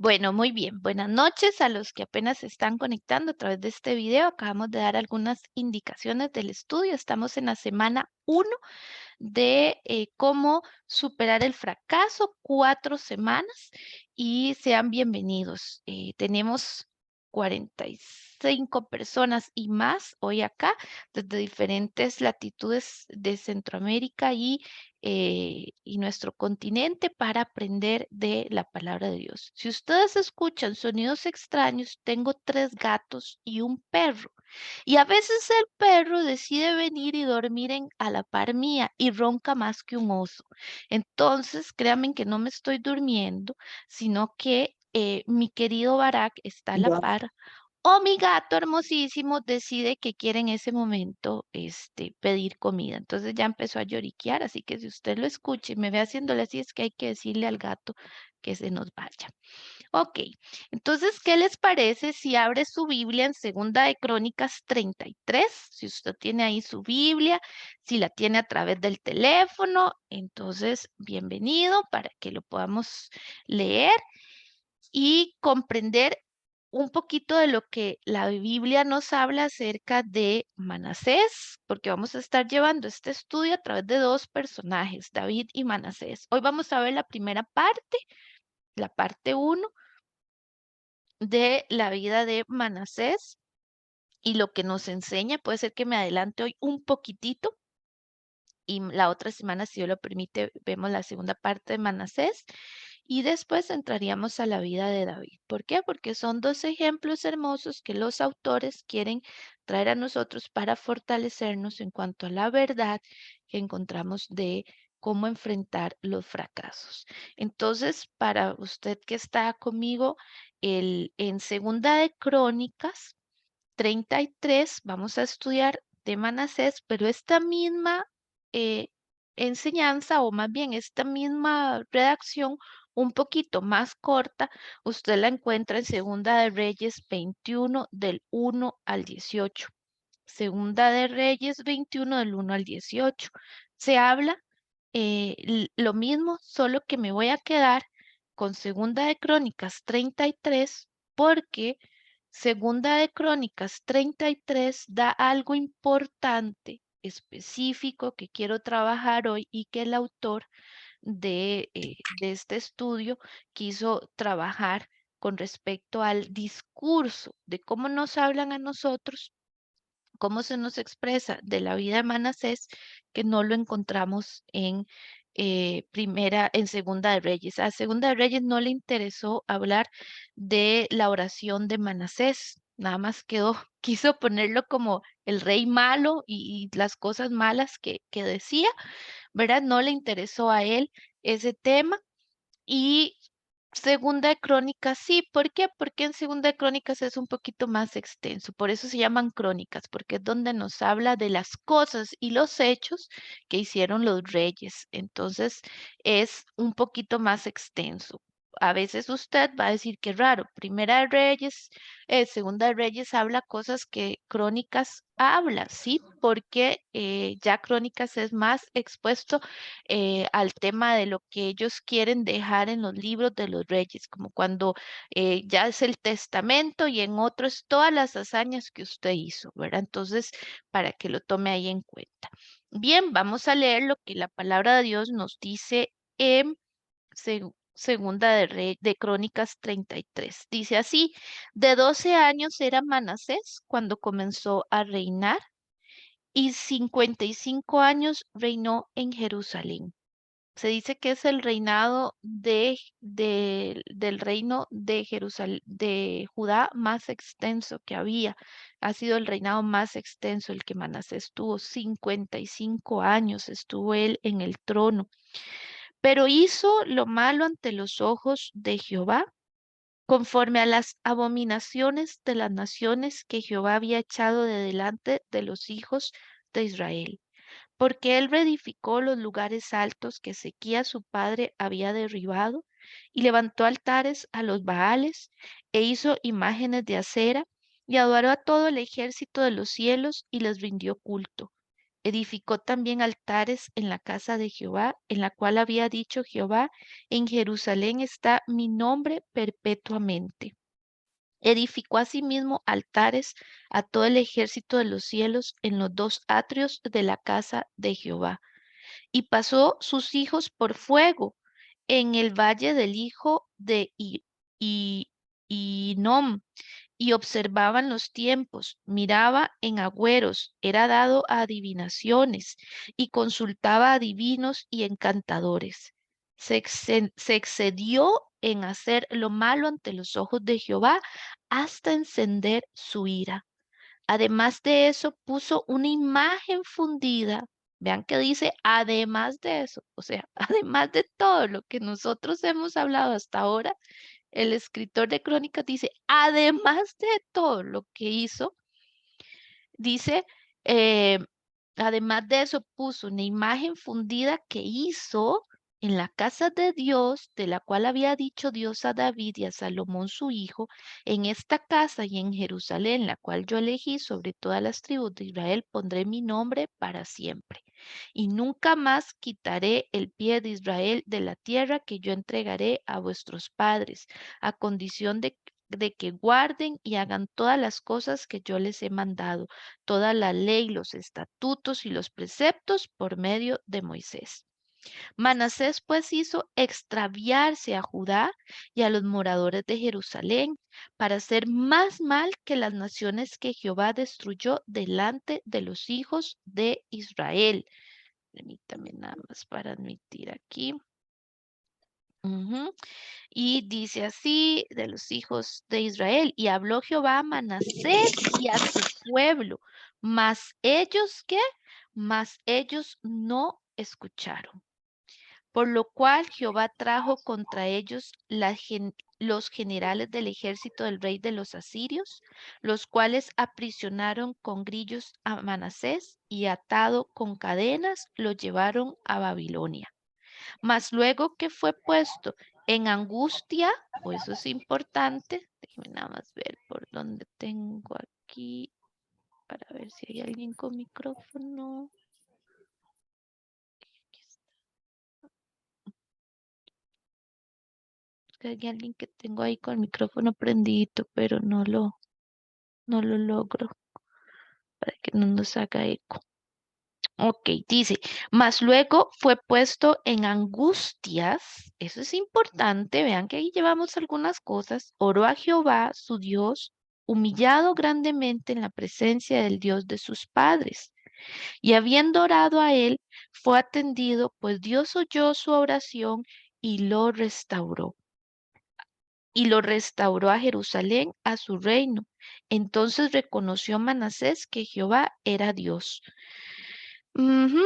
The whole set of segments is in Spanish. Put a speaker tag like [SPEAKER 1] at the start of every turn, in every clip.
[SPEAKER 1] Bueno, muy bien. Buenas noches a los que apenas se están conectando a través de este video. Acabamos de dar algunas indicaciones del estudio. Estamos en la semana 1 de cómo superar el fracaso, 4 semanas y sean bienvenidos. Tenemos 45 personas y más hoy acá desde diferentes latitudes de Centroamérica y nuestro continente para aprender de la palabra de Dios. Si ustedes escuchan sonidos extraños, tengo 3 gatos y un perro. Y a veces el perro decide venir y dormir a la par mía y ronca más que un oso. Entonces, créanme que no me estoy durmiendo, sino que mi querido Barak está a la
[SPEAKER 2] Ya.
[SPEAKER 1] par. O mi gato hermosísimo decide que quiere en ese momento pedir comida. Entonces ya empezó a lloriquear, así que si usted lo escucha y me ve haciéndole así, es que hay que decirle al gato que se nos vaya. Ok, entonces, ¿qué les parece si abre su Biblia en Segunda de Crónicas 33? Si usted tiene ahí su Biblia, si la tiene a través del teléfono, entonces, bienvenido para que lo podamos leer y comprender un poquito de lo que la Biblia nos habla acerca de Manasés, porque vamos a estar llevando este estudio a través de 2 personajes, David y Manasés. Hoy vamos a ver la parte 1 de la vida de Manasés y lo que nos enseña. Puede ser que me adelante hoy un poquitito y la otra semana, si Dios lo permite, vemos la segunda parte de Manasés y después entraríamos a la vida de David. ¿Por qué? Porque son 2 ejemplos hermosos que los autores quieren traer a nosotros para fortalecernos en cuanto a la verdad que encontramos de cómo enfrentar los fracasos. Entonces, para usted que está conmigo, en Segunda de Crónicas 33 vamos a estudiar de Manasés, pero esta misma eh, enseñanza, o más bien esta misma redacción, un poquito más corta, usted la encuentra en Segunda de Reyes 21 del 1 al 18. Segunda de Reyes 21 del 1 al 18. Se habla lo mismo, solo que me voy a quedar con Segunda de Crónicas 33 porque Segunda de Crónicas 33 da algo importante, específico, que quiero trabajar hoy y que el autor de este estudio quiso trabajar con respecto al discurso, de cómo nos hablan a nosotros, cómo se nos expresa de la vida de Manasés, que no lo encontramos en Segunda de Reyes. A Segunda de Reyes no le interesó hablar de la oración de Manasés, nada más quedó, quiso ponerlo como el rey malo y las cosas malas que decía, ¿verdad? No le interesó a él ese tema y Segunda de Crónicas, sí, ¿por qué? Porque en Segunda de Crónicas es un poquito más extenso, por eso se llaman crónicas, porque es donde nos habla de las cosas y los hechos que hicieron los reyes. Entonces es un poquito más extenso. A veces usted va a decir que raro, Primera de Reyes, Segunda de Reyes habla cosas que Crónicas habla, sí, porque ya Crónicas es más expuesto al tema de lo que ellos quieren dejar en los libros de los reyes, como cuando ya es el testamento y en otro es todas las hazañas que usted hizo, ¿verdad? Entonces, para que lo tome ahí en cuenta. Bien, vamos a leer lo que la palabra de Dios nos dice en Segunda de Crónicas 33. Dice así, de 12 años era Manasés cuando comenzó a reinar y 55 años reinó en Jerusalén. Se dice que es el reinado del reino de Jerusalén, de Judá más extenso que había. Ha sido el reinado más extenso el que Manasés tuvo. 55 años estuvo él en el trono. Pero hizo lo malo ante los ojos de Jehová, conforme a las abominaciones de las naciones que Jehová había echado de delante de los hijos de Israel, porque él reedificó los lugares altos que Ezequías su padre había derribado, y levantó altares a los Baales, e hizo imágenes de acera, y adoró a todo el ejército de los cielos, y les rindió culto. Edificó también altares en la casa de Jehová, en la cual había dicho Jehová, en Jerusalén está mi nombre perpetuamente. Edificó asimismo altares a todo el ejército de los cielos en los dos atrios de la casa de Jehová. Y pasó sus hijos por fuego en el valle del hijo de Hinnom, y observaban los tiempos, miraba en agüeros, era dado a adivinaciones, y consultaba a divinos y encantadores. Se excedió en hacer lo malo ante los ojos de Jehová hasta encender su ira. Además de eso, puso una imagen fundida. Vean que dice, además de eso, o sea, además de todo lo que nosotros hemos hablado hasta ahora, el escritor de Crónicas dice, además de todo lo que hizo, dice, eh, además de eso, puso una imagen fundida que hizo en la casa de Dios, de la cual había dicho Dios a David y a Salomón su hijo, en esta casa y en Jerusalén, la cual yo elegí sobre todas las tribus de Israel, pondré mi nombre para siempre. Y nunca más quitaré el pie de Israel de la tierra que yo entregaré a vuestros padres, a condición de que guarden y hagan todas las cosas que yo les he mandado, toda la ley, los estatutos y los preceptos por medio de Moisés. Manasés pues hizo extraviarse a Judá y a los moradores de Jerusalén para hacer más mal que las naciones que Jehová destruyó delante de los hijos de Israel. Permítame nada más para admitir aquí. Ujú. Y dice así de los hijos de Israel, y habló Jehová a Manasés y a su pueblo, mas ellos, ¿qué? Mas ellos no escucharon. Por lo cual Jehová trajo contra ellos los generales del ejército del rey de los asirios, los cuales aprisionaron con grillos a Manasés y atado con cadenas lo llevaron a Babilonia. Mas luego que fue puesto en angustia, o eso es importante, déjeme nada más ver por dónde tengo aquí para ver si hay alguien con micrófono. Aquí está. Es que hay alguien que tengo ahí con el micrófono prendido, pero no lo logro para que no nos haga eco. Ok, dice, mas luego fue puesto en angustias, eso es importante, vean que ahí llevamos algunas cosas, oró a Jehová, su Dios, humillado grandemente en la presencia del Dios de sus padres, y habiendo orado a él, fue atendido, pues Dios oyó su oración y lo restauró. Y lo restauró a Jerusalén, a su reino. Entonces reconoció Manasés que Jehová era Dios. Ujú,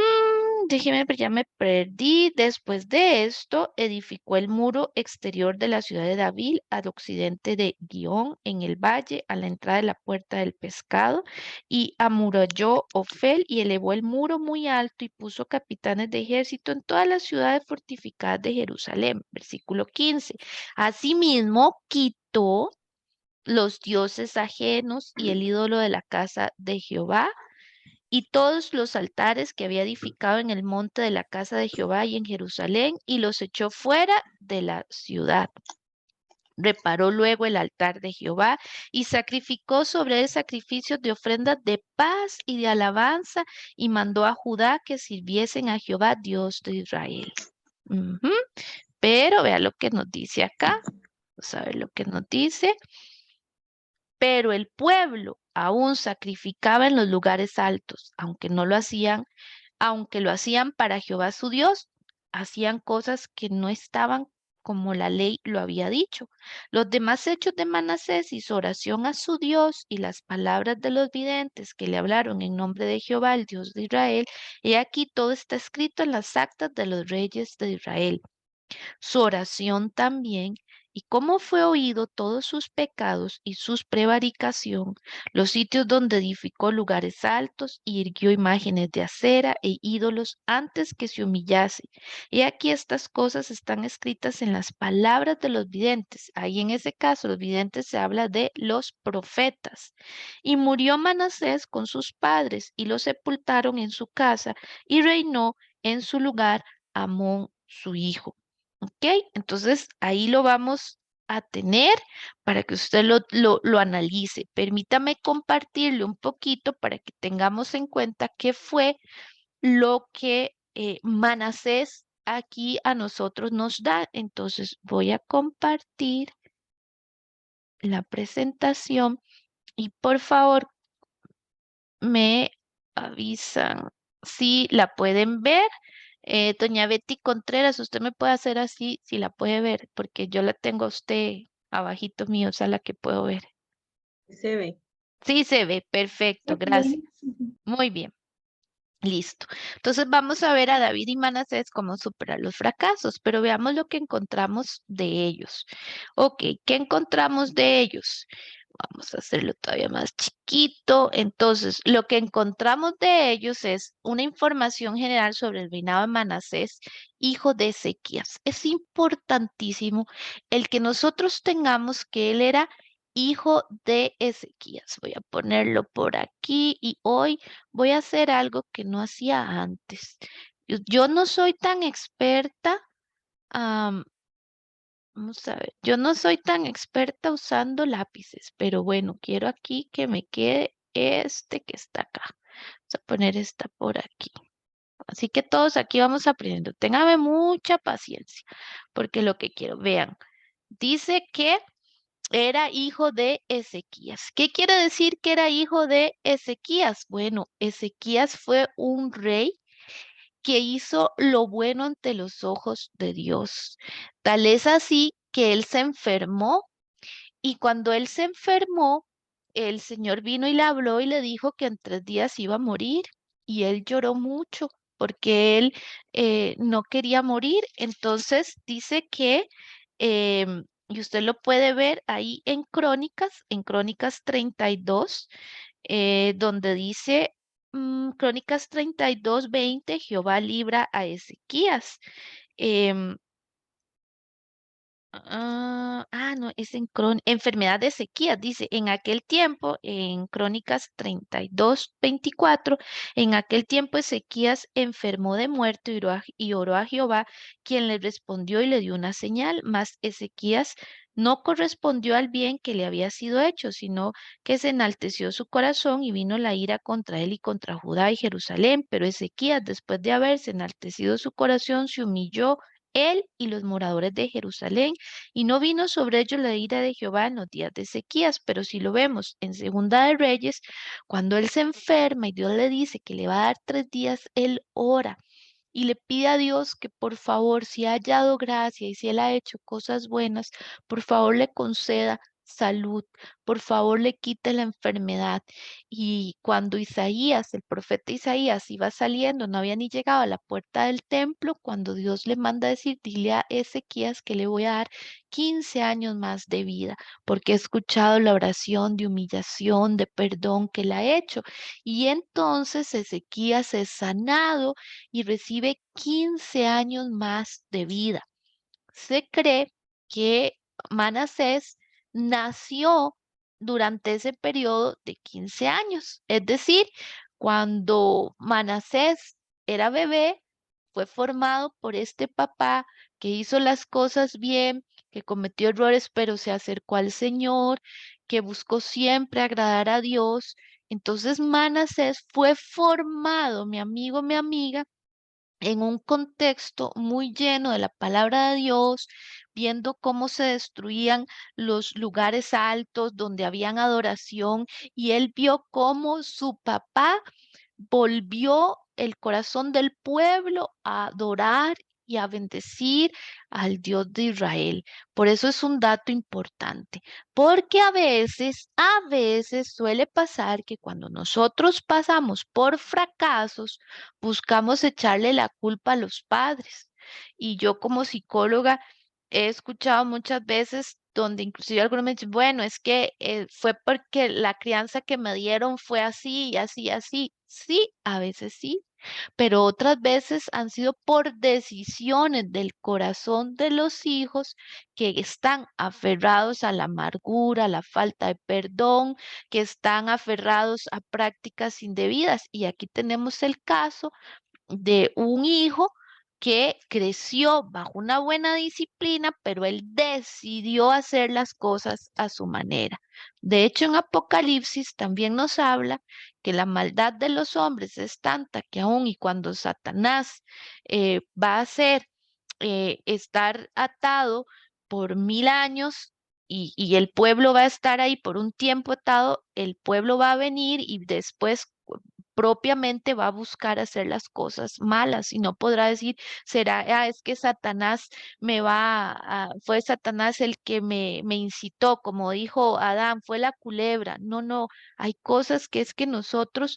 [SPEAKER 1] déjeme, ya me perdí. Después de esto, edificó el muro exterior de la ciudad de David al occidente de Guión, en el valle, a la entrada de la puerta del pescado, y amuralló Ofel y elevó el muro muy alto y puso capitanes de ejército en todas las ciudades fortificadas de Jerusalén. Versículo 15. Asimismo, quitó los dioses ajenos y el ídolo de la casa de Jehová y todos los altares que había edificado en el monte de la casa de Jehová y en Jerusalén, y los echó fuera de la ciudad. Reparó luego el altar de Jehová y sacrificó sobre él sacrificios de ofrendas de paz y de alabanza, y mandó a Judá que sirviesen a Jehová, Dios de Israel. Ujú. Pero vea lo que nos dice acá. Vamos a ver lo que nos dice. Pero el pueblo aún sacrificaba en los lugares altos, aunque lo hacían para Jehová su Dios, hacían cosas que no estaban como la ley lo había dicho. Los demás hechos de Manasés y su oración a su Dios y las palabras de los videntes que le hablaron en nombre de Jehová, el Dios de Israel, he aquí todo está escrito en las actas de los reyes de Israel. Su oración también y cómo fue oído todos sus pecados y sus prevaricación, los sitios donde edificó lugares altos y irguió imágenes de acera e ídolos antes que se humillase. Y aquí estas cosas están escritas en las palabras de los videntes. Ahí en ese caso, los videntes se habla de los profetas. Y murió Manasés con sus padres y lo sepultaron en su casa y reinó en su lugar Amón su hijo. ¿Ok? Entonces ahí lo vamos a tener para que usted lo analice. Permítame compartirle un poquito para que tengamos en cuenta qué fue lo que Manasés aquí a nosotros nos da. Entonces voy a compartir la presentación y por favor me avisan si la pueden ver. Doña Betty Contreras, usted me puede hacer así si la puede ver, porque yo la tengo a usted abajito mío, o sea, la que puedo ver.
[SPEAKER 2] Se ve.
[SPEAKER 1] Sí se ve, perfecto, gracias.
[SPEAKER 2] Bien. Ujú.
[SPEAKER 1] Muy bien. Listo. Entonces vamos a ver a David y Manasés cómo superar los fracasos, pero veamos lo que encontramos de ellos. Ok, ¿qué encontramos de ellos? Vamos a hacerlo todavía más chiquito. Entonces, lo que encontramos de ellos es una información general sobre el reinado de Manasés, hijo de Ezequías. Es importantísimo el que nosotros tengamos que él era hijo de Ezequías. Voy a ponerlo por aquí y hoy voy a hacer algo que no hacía antes. Yo no soy tan experta. Vamos a ver, yo no soy tan experta usando lápices, pero bueno, quiero aquí que me quede este que está acá. Vamos a poner esta por aquí. Así que todos aquí vamos aprendiendo. Téngame mucha paciencia, porque lo que quiero, vean, dice que era hijo de Ezequías. ¿Qué quiere decir que era hijo de Ezequías? Bueno, Ezequías fue un rey que hizo lo bueno ante los ojos de Dios. Tal es así que él se enfermó y cuando él se enfermó, el Señor vino y le habló y le dijo que en 3 días iba a morir y él lloró mucho porque él no quería morir. Entonces dice que, y usted lo puede ver ahí en Crónicas 32, donde dice, Crónicas 32:20, Jehová libra a Ezequías. em, no, es en enfermedad de Ezequías, dice, en aquel tiempo, en Crónicas 32:24, en aquel tiempo Ezequías enfermó de muerte y oró a Jehová, quien le respondió y le dio una señal, mas Ezequías no correspondió al bien que le había sido hecho, sino que se enalteció su corazón y vino la ira contra él y contra Judá y Jerusalén, pero Ezequías, después de haberse enaltecido su corazón, se humilló él y los moradores de Jerusalén, y no vino sobre ellos la ira de Jehová en los días de Ezequías, pero si lo vemos en Segunda de Reyes, cuando él se enferma y Dios le dice que le va a dar 3 días, él ora y le pide a Dios que por favor, si ha hallado gracia y si él ha hecho cosas buenas, por favor le conceda salud, por favor le quite la enfermedad. Y cuando Isaías, el profeta Isaías, iba saliendo, no había ni llegado a la puerta del templo, cuando Dios le manda a decir, dile a Ezequías que le voy a dar 15 años más de vida, porque he escuchado la oración de humillación, de perdón que él ha hecho. Y entonces Ezequías es sanado y recibe 15 años más de vida. Se cree que Manasés nació durante ese periodo de 15 años, es decir, cuando Manasés era bebé, fue formado por este papá que hizo las cosas bien, que cometió errores, pero se acercó al Señor, que buscó siempre agradar a Dios. Entonces Manasés fue formado, mi amigo, mi amiga, en un contexto muy lleno de la palabra de Dios, viendo cómo se destruían los lugares altos donde habían adoración, y él vio cómo su papá volvió el corazón del pueblo a adorar y a bendecir al Dios de Israel. Por eso es un dato importante, porque a veces suele pasar que cuando nosotros pasamos por fracasos, buscamos echarle la culpa a los padres. Y yo como psicóloga he escuchado muchas veces donde inclusive algunos me dicen, bueno, es que fue porque la crianza que me dieron fue así y así y así. Sí, a veces sí, pero otras veces han sido por decisiones del corazón de los hijos que están aferrados a la amargura, a la falta de perdón, que están aferrados a prácticas indebidas. Y aquí tenemos el caso de un hijo que creció bajo una buena disciplina, pero él decidió hacer las cosas a su manera. De hecho, en Apocalipsis también nos habla que la maldad de los hombres es tanta que aun y cuando Satanás va a hacer estar atado por 1000 años y el pueblo va a estar ahí por un tiempo atado, el pueblo va a venir y después propiamente va a buscar hacer las cosas malas y no podrá decir, será, es que Satanás fue Satanás el que me incitó, como dijo Adán, fue la culebra. No, no, hay cosas que es que nosotros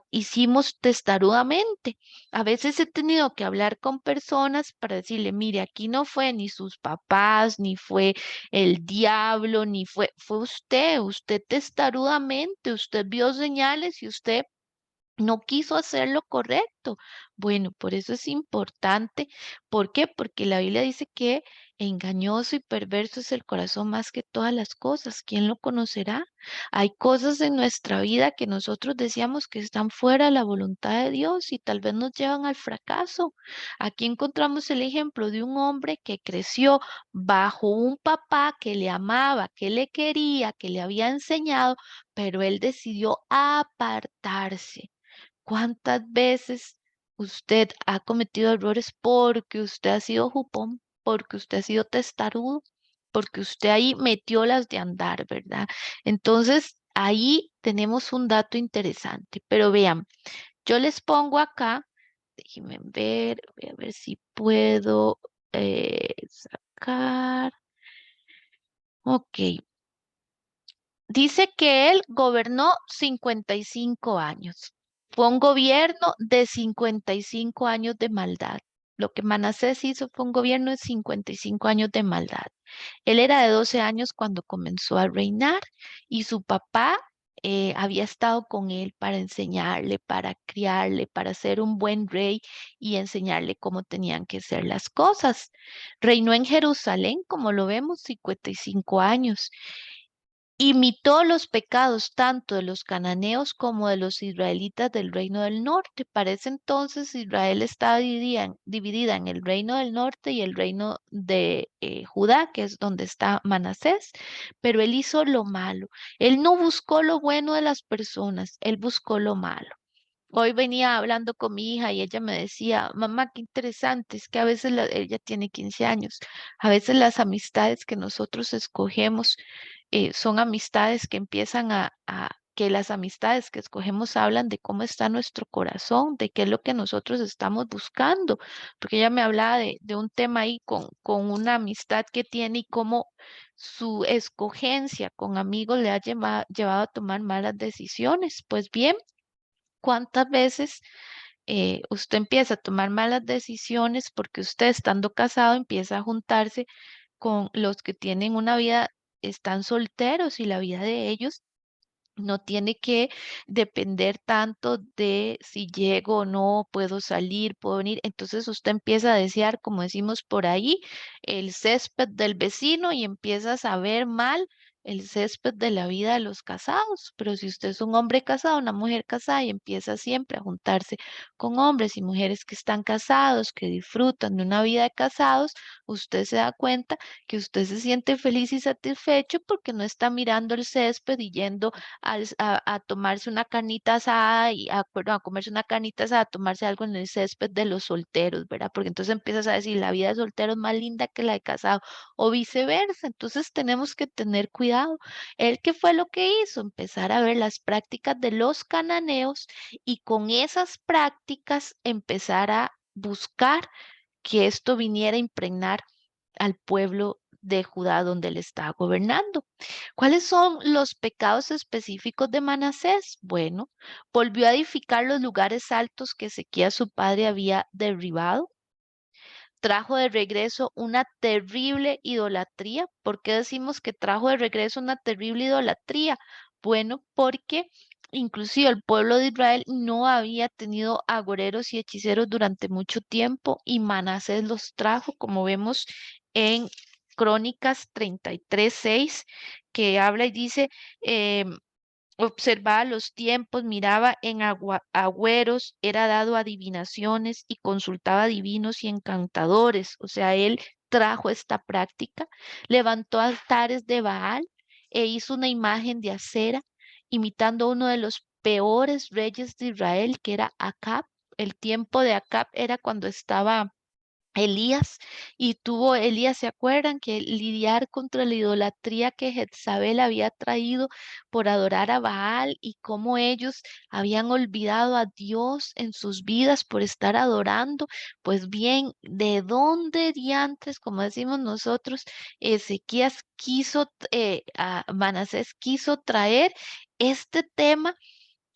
[SPEAKER 1] hicimos testarudamente. A veces he tenido que hablar con personas para decirle, mire, aquí no fue ni sus papás, ni fue el diablo, fue usted testarudamente, usted vio señales y usted no quiso hacer lo correcto. Bueno, por eso es importante. ¿Por qué? Porque la Biblia dice que engañoso y perverso es el corazón más que todas las cosas. ¿Quién lo conocerá? Hay cosas en nuestra vida que nosotros decíamos que están fuera de la voluntad de Dios y tal vez nos llevan al fracaso. Aquí encontramos el ejemplo de un hombre que creció bajo un papá que le amaba, que le quería, que le había enseñado, pero él decidió apartarse. ¿Cuántas veces usted ha cometido errores porque usted ha sido jupón, porque usted ha sido testarudo, porque usted ahí metió las de andar, ¿verdad? Entonces, ahí tenemos un dato interesante, pero vean, yo les pongo acá, déjenme ver, voy a ver si puedo sacar. Ok, dice que él gobernó 55 años. Fue un gobierno de 55 años de maldad. Lo que Manasés hizo fue un gobierno de 55 años de maldad. Él era de 12 años cuando comenzó a reinar y su papá había estado con él para enseñarle, para criarle, para ser un buen rey y enseñarle cómo tenían que ser las cosas. Reinó en Jerusalén, como lo vemos, 55 años. Imitó los pecados tanto de los cananeos como de los israelitas del reino del norte. Para ese entonces Israel estaba dividida en el reino del norte y el reino de Judá, que es donde está Manasés, pero él hizo lo malo. Él no buscó lo bueno de las personas, él buscó lo malo. Hoy venía hablando con mi hija y ella me decía, mamá, qué interesante, es que a veces ella tiene 15 años, a veces las amistades que nosotros escogemos son amistades que empiezan que las amistades que escogemos hablan de cómo está nuestro corazón, de qué es lo que nosotros estamos buscando, porque ella me hablaba de un tema ahí con una amistad que tiene y cómo su escogencia con amigos le ha llevado a tomar malas decisiones. Pues bien. ¿Cuántas veces usted empieza a tomar malas decisiones porque usted estando casado empieza a juntarse con los que tienen una vida, están solteros y la vida de ellos no tiene que depender tanto de si llego o no, puedo salir, puedo venir. Entonces usted empieza a desear, como decimos por ahí, el césped del vecino y empieza a saber mal el césped de la vida de los casados. Pero si usted es un hombre casado, una mujer casada y empieza siempre a juntarse con hombres y mujeres que están casados, que disfrutan de una vida de casados, usted se da cuenta que usted se siente feliz y satisfecho porque no está mirando el césped y yendo a tomarse una carnita asada perdón, a comerse una carnita asada, a tomarse algo en el césped de los solteros, ¿verdad? Porque entonces empiezas a decir, la vida de soltero es más linda que la de casado, o viceversa. Entonces tenemos que tener cuidado. Él, ¿qué fue lo que hizo? Empezar a ver las prácticas de los cananeos y con esas prácticas empezar a buscar que esto viniera a impregnar al pueblo de Judá donde él estaba gobernando. ¿Cuáles son los pecados específicos de Manasés? Bueno, volvió a edificar los lugares altos que Ezequías su padre había derribado. trajo de regreso una terrible idolatría. ¿Por qué decimos que trajo de regreso una terrible idolatría? Bueno, porque inclusive el pueblo de Israel no había tenido agoreros y hechiceros durante mucho tiempo y Manasés los trajo, como vemos en Crónicas 33:6, que habla y dice, em, observaba los tiempos, miraba en agüeros, era dado a adivinaciones y consultaba divinos y encantadores. O sea, él trajo esta práctica, levantó altares de Baal e hizo una imagen de acera, imitando a uno de los peores reyes de Israel, que era Acab. El tiempo de Acab era cuando estaba Elías, y tuvo Elías, ¿se acuerdan? Que lidiar contra la idolatría que Jezabel había traído por adorar a Baal y cómo ellos habían olvidado a Dios en sus vidas por estar adorando. Pues bien, ¿de dónde diantres, como decimos nosotros, Ezequías quiso, Manasés quiso traer este tema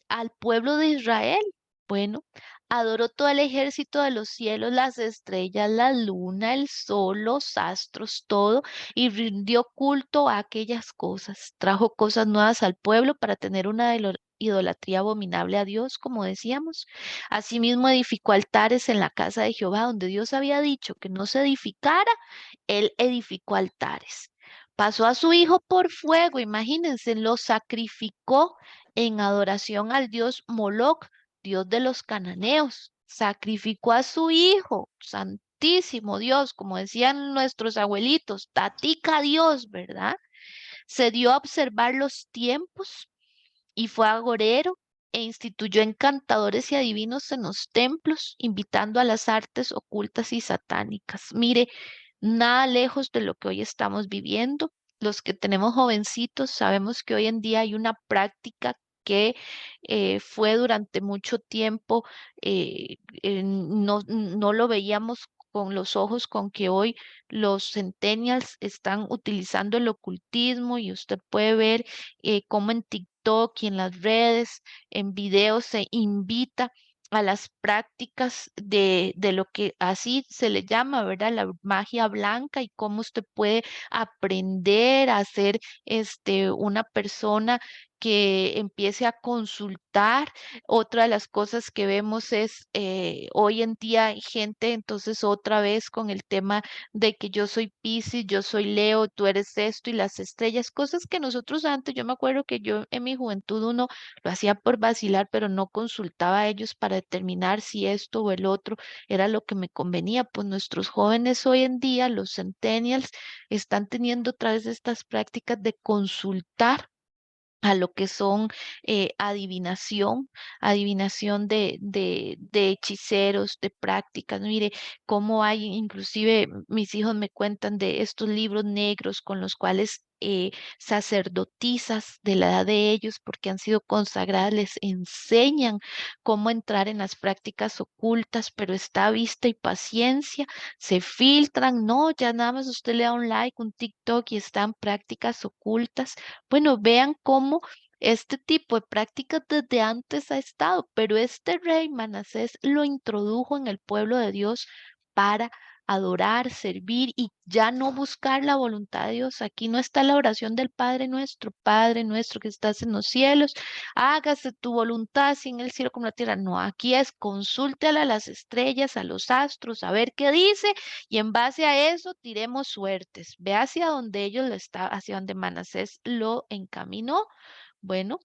[SPEAKER 1] al pueblo de Israel? Bueno, adoró todo el ejército de los cielos, las estrellas, la luna, el sol, los astros, todo, y rindió culto a aquellas cosas. Trajo cosas nuevas al pueblo para tener una idolatría abominable a Dios, como decíamos. Asimismo, edificó altares en la casa de Jehová, donde Dios había dicho que no se edificara, él edificó altares. Pasó a su hijo por fuego, imagínense, lo sacrificó en adoración al dios Moloc, dios de los cananeos. Sacrificó a su hijo, santísimo Dios, como decían nuestros abuelitos, tatica Dios, ¿verdad? Se dio a observar los tiempos y fue agorero e instituyó encantadores y adivinos en los templos, invitando a las artes ocultas y satánicas. Mire, nada lejos de lo que hoy estamos viviendo. Los que tenemos jovencitos sabemos que hoy en día hay una práctica que fue durante mucho tiempo, no lo veíamos con los ojos con que hoy los centennials están utilizando el ocultismo, y usted puede ver cómo en TikTok y en las redes, en videos se invita a las prácticas de lo que así se le llama, ¿verdad? La magia blanca, y cómo usted puede aprender a ser una persona que empiece a consultar. Otra de las cosas que vemos es hoy en día hay gente, entonces otra vez con el tema de que yo soy Piscis, yo soy Leo, tú eres esto y las estrellas, cosas que nosotros antes, yo me acuerdo que yo en mi juventud uno lo hacía por vacilar, pero no consultaba a ellos para determinar si esto o el otro era lo que me convenía. Pues nuestros jóvenes hoy en día, los centennials, están teniendo otra vez estas prácticas de consultar a lo que son adivinación, adivinación de hechiceros, de prácticas. Mire, cómo hay, inclusive mis hijos me cuentan de estos libros negros con los cuales sacerdotisas de la edad de ellos, porque han sido consagradas, les enseñan cómo entrar en las prácticas ocultas, pero está a vista y paciencia, se filtran, no, ya nada más usted le da un like, un TikTok y están prácticas ocultas. Bueno, vean cómo este tipo de prácticas desde antes ha estado, pero este rey Manasés lo introdujo en el pueblo de Dios para adorar, servir y ya no buscar la voluntad de Dios. Aquí no está la oración del Padre nuestro que estás en los cielos, hágase tu voluntad así en el cielo como en la tierra. No, aquí es consúltela a las estrellas, a los astros, a ver qué dice, y en base a eso tiremos suertes. Ve hacia donde ellos lo está, hacia donde Manasés lo encaminó. Bueno,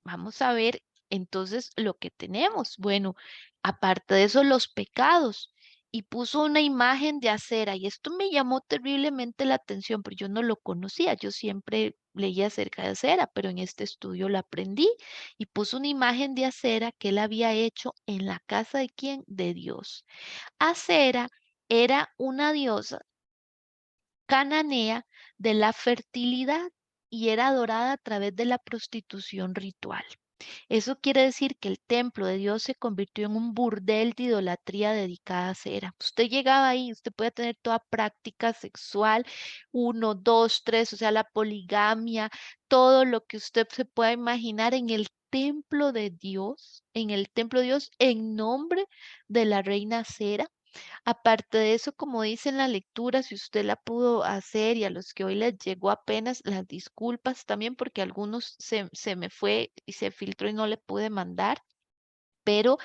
[SPEAKER 1] vamos a ver entonces lo que tenemos. Bueno, aparte de eso, los pecados. Y puso una imagen de acera. Y esto me llamó terriblemente la atención, pero yo no lo conocía. Yo siempre leía acerca de acera, pero en este estudio lo aprendí. Y puso una imagen de acera que él había hecho en la casa de quién? De Dios. Acera era una diosa cananea de la fertilidad y era adorada a través de la prostitución ritual. Eso quiere decir que el templo de Dios se convirtió en un burdel de idolatría dedicada a cera. Usted llegaba ahí, usted puede tener toda práctica sexual, uno, dos, tres, o sea, la poligamia, todo lo que usted se pueda imaginar en el templo de Dios, en el templo de Dios, en nombre de la reina Cera. Aparte de eso, como dice en la lectura, si usted la pudo hacer y a los que hoy les llegó apenas, las disculpas también porque algunos se me fue y se filtró y no le pude mandar, pero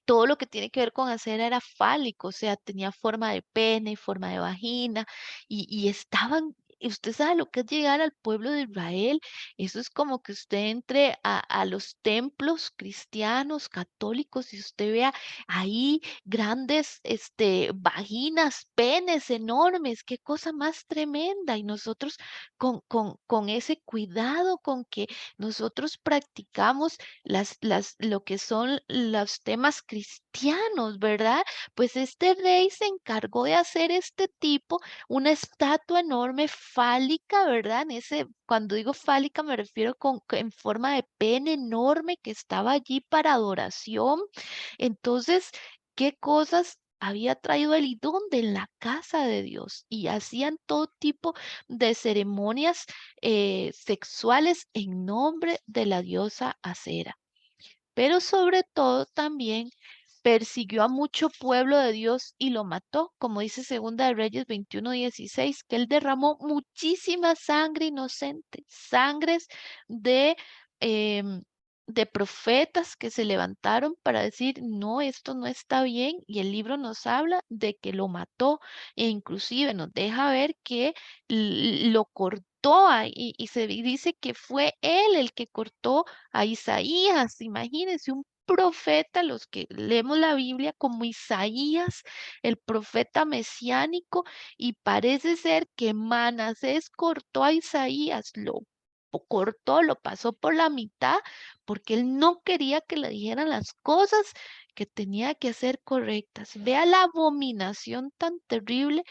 [SPEAKER 1] todo lo que tiene que ver con acera era fálico, o sea, tenía forma de pene, forma de vagina, y estaban, y usted sabe lo que es llegar al pueblo de Israel, eso es como que usted entre a los templos cristianos, católicos, y usted vea ahí grandes, vaginas, penes enormes, qué cosa más tremenda, y nosotros con ese cuidado con que nosotros practicamos lo que son los temas cristianos, ¿verdad? Pues este rey se encargó de hacer este tipo, una estatua enorme fálica, ¿verdad? Cuando digo fálica me refiero en forma de pene enorme que estaba allí para adoración. Entonces, ¿qué cosas había traído él y dónde? En la casa de Dios. Y hacían todo tipo de ceremonias sexuales en nombre de la diosa Acera. Pero sobre todo también persiguió a mucho pueblo de Dios y lo mató, como dice Segunda de Reyes 21:16, que él derramó muchísima sangre inocente, sangres de, em, de profetas que se levantaron para decir, no, esto no está bien, y el libro nos habla de que lo mató, e inclusive nos deja ver que lo cortó y se dice que fue él el que cortó a Isaías. Imagínense un profeta, los que leemos la Biblia como Isaías, el profeta mesiánico, y parece ser que Manasés cortó a Isaías, cortó, lo pasó por la mitad, porque él no quería que le dijeran las cosas que tenía que hacer correctas. Vea la abominación tan terrible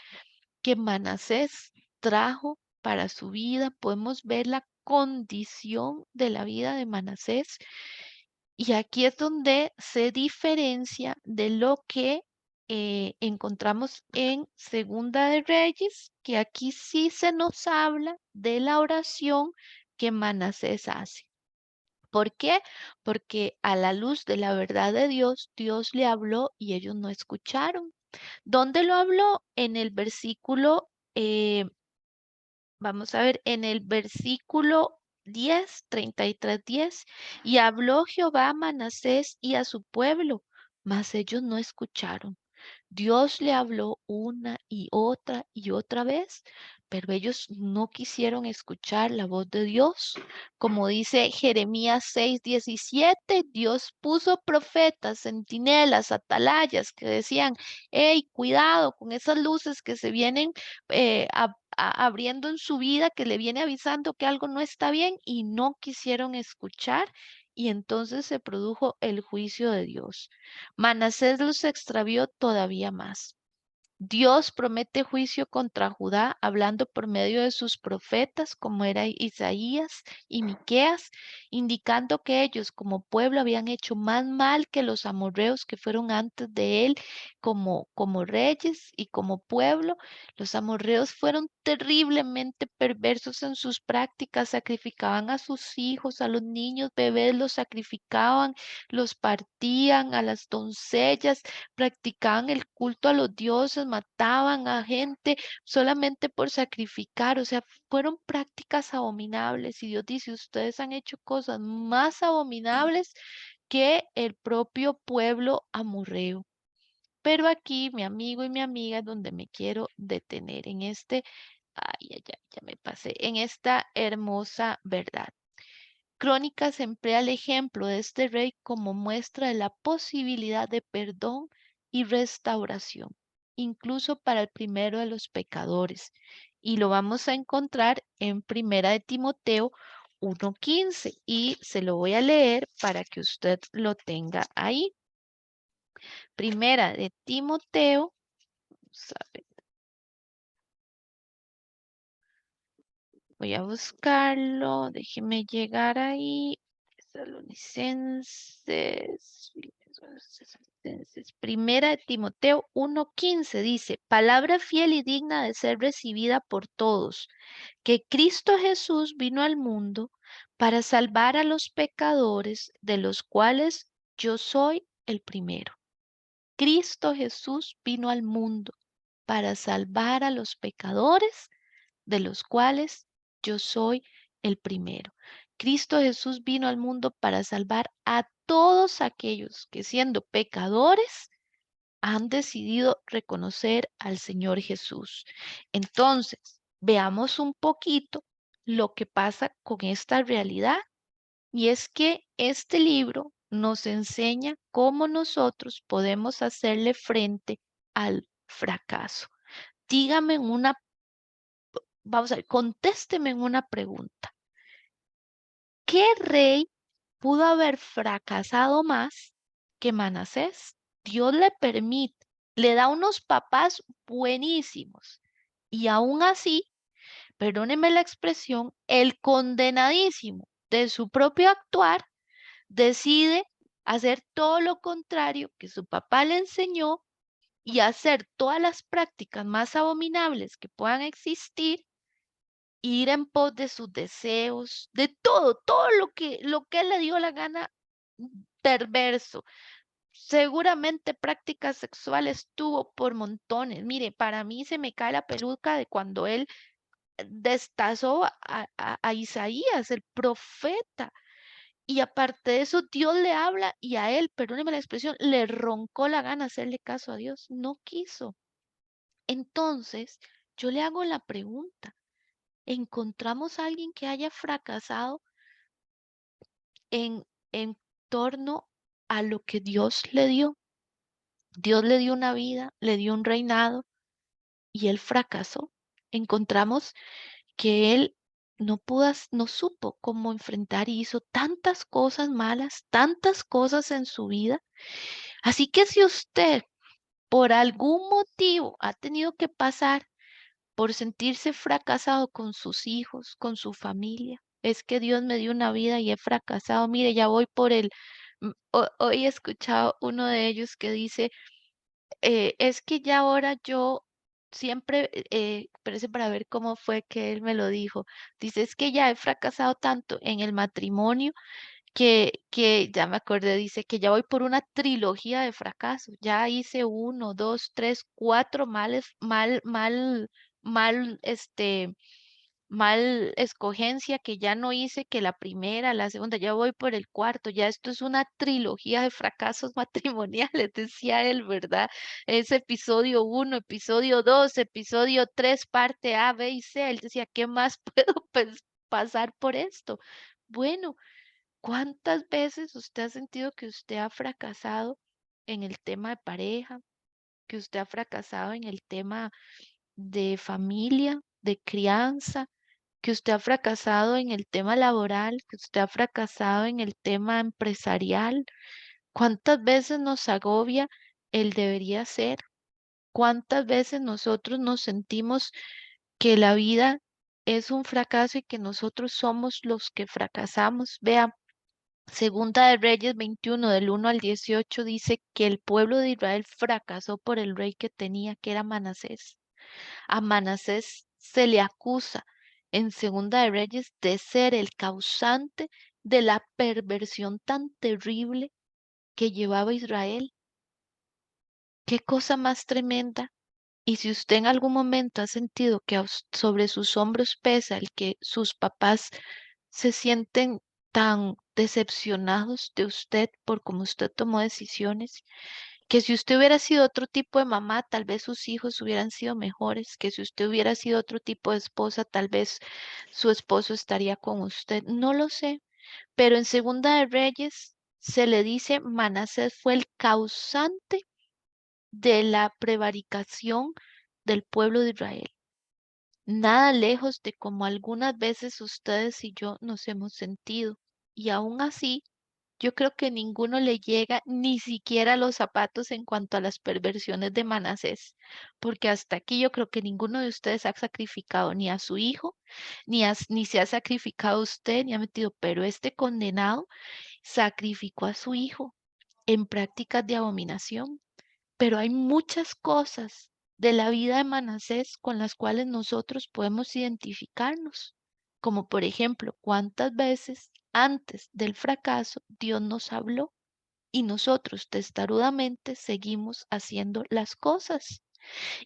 [SPEAKER 1] que Manasés trajo para su vida. Podemos ver la condición de la vida de Manasés. Y aquí es donde se diferencia de lo que encontramos en Segunda de Reyes, que aquí sí se nos habla de la oración que Manasés hace. ¿Por qué? Porque a la luz de la verdad de Dios, Dios le habló y ellos no escucharon. ¿Dónde lo habló? En el versículo, vamos a ver, en el versículo 10, 33:10, y habló Jehová a Manasés y a su pueblo, mas ellos no escucharon. Dios le habló una y otra vez, pero ellos no quisieron escuchar la voz de Dios. Como dice Jeremías 6:17, Dios puso profetas, centinelas, atalayas que decían, hey, cuidado con esas luces que se vienen abriendo en su vida, que le viene avisando que algo no está bien y no quisieron escuchar. Y entonces se produjo el juicio de Dios. Manasés los extravió todavía más. Dios promete juicio contra Judá, hablando por medio de sus profetas, como era Isaías y Miqueas, indicando que ellos como pueblo habían hecho más mal que los amorreos que fueron antes de él como reyes y como pueblo. Los amorreos fueron terriblemente perversos en sus prácticas, sacrificaban a sus hijos, a los niños, bebés los sacrificaban, los partían, a las doncellas, practicaban el culto a los dioses, mataban a gente solamente por sacrificar, o sea, fueron prácticas abominables y Dios dice, ustedes han hecho cosas más abominables que el propio pueblo amorreo. Pero aquí mi amigo y mi amiga es donde me quiero detener en ya me pasé, en esta hermosa verdad. Crónicas emplea el ejemplo de este rey como muestra de la posibilidad de perdón y restauración, incluso para el primero de los pecadores. Y lo vamos a encontrar en Primera de Timoteo 1:15 y se lo voy a leer para que usted lo tenga ahí. Primera de Timoteo, vamos a ver, voy a buscarlo, déjeme llegar ahí. Tesalonicenses, Primera de Timoteo 1:15 dice, palabra fiel y digna de ser recibida por todos, que Cristo Jesús vino al mundo para salvar a los pecadores, de los cuales yo soy el primero. Cristo Jesús vino al mundo para salvar a los pecadores, de los cuales yo soy el primero. Cristo Jesús vino al mundo para salvar a todos aquellos que siendo pecadores han decidido reconocer al Señor Jesús. Entonces, veamos un poquito lo que pasa con esta realidad, y es que este libro nos enseña cómo nosotros podemos hacerle frente al fracaso. Dígame vamos a ver, contésteme en una pregunta. ¿Qué rey pudo haber fracasado más que Manasés? Dios le permite, le da unos papás buenísimos y aún así, perdóneme la expresión, el condenadísimo de su propio actuar decide hacer todo lo contrario que su papá le enseñó y hacer todas las prácticas más abominables que puedan existir, ir en pos de sus deseos, de todo lo que él le dio la gana, perverso. Seguramente prácticas sexuales tuvo por montones. Mire, para mí se me cae la peluca de cuando él destazó a Isaías, el profeta. Y aparte de eso, Dios le habla y a él, perdóneme la expresión, le roncó la gana hacerle caso a Dios. No quiso. Entonces, yo le hago la pregunta, ¿encontramos a alguien que haya fracasado en torno a lo que Dios le dio? Dios le dio una vida, le dio un reinado y él fracasó. Encontramos que él no supo cómo enfrentar y hizo tantas cosas malas, tantas cosas en su vida. Así que si usted por algún motivo ha tenido que pasar por sentirse fracasado con sus hijos, con su familia, es que Dios me dio una vida y he fracasado. Mire, ya voy por hoy he escuchado uno de ellos que dice, es que ya ahora yo siempre, parece para ver cómo fue que él me lo dijo, dice, es que ya he fracasado tanto en el matrimonio que ya me acordé, dice que ya voy por una trilogía de fracasos, ya hice uno, dos, tres, cuatro mal escogencia que ya no hice que la primera, la segunda, ya voy por el cuarto, ya esto es una trilogía de fracasos matrimoniales, decía él, ¿verdad? Es episodio uno, episodio dos, episodio tres, parte A, B y C. Él decía, ¿qué más puedo pasar por esto? Bueno, ¿cuántas veces usted ha sentido que usted ha fracasado en el tema de pareja, que usted ha fracasado en el tema de familia, de crianza, que usted ha fracasado en el tema laboral, que usted ha fracasado en el tema empresarial? ¿Cuántas veces nos agobia el debería ser? ¿Cuántas veces nosotros nos sentimos que la vida es un fracaso y que nosotros somos los que fracasamos? Vea, Segunda de Reyes 21, del 1 al 18, dice que el pueblo de Israel fracasó por el rey que tenía, que era Manasés. A Manasés se le acusa en Segunda de Reyes de ser el causante de la perversión tan terrible que llevaba Israel. Qué cosa más tremenda. Y si usted en algún momento ha sentido que sobre sus hombros pesa el que sus papás se sienten tan decepcionados de usted por cómo usted tomó decisiones, que si usted hubiera sido otro tipo de mamá, tal vez sus hijos hubieran sido mejores, que si usted hubiera sido otro tipo de esposa, tal vez su esposo estaría con usted, no lo sé, pero en Segunda de Reyes se le dice Manasés fue el causante de la prevaricación del pueblo de Israel. Nada lejos de como algunas veces ustedes y yo nos hemos sentido. Y aún así, yo creo que ninguno le llega ni siquiera a los zapatos en cuanto a las perversiones de Manasés, porque hasta aquí yo creo que ninguno de ustedes ha sacrificado ni a su hijo, ni se ha sacrificado usted, ni ha metido, pero este condenado sacrificó a su hijo en prácticas de abominación. Pero hay muchas cosas de la vida de Manasés con las cuales nosotros podemos identificarnos, como por ejemplo, cuántas veces antes del fracaso Dios nos habló, y nosotros testarudamente seguimos haciendo las cosas.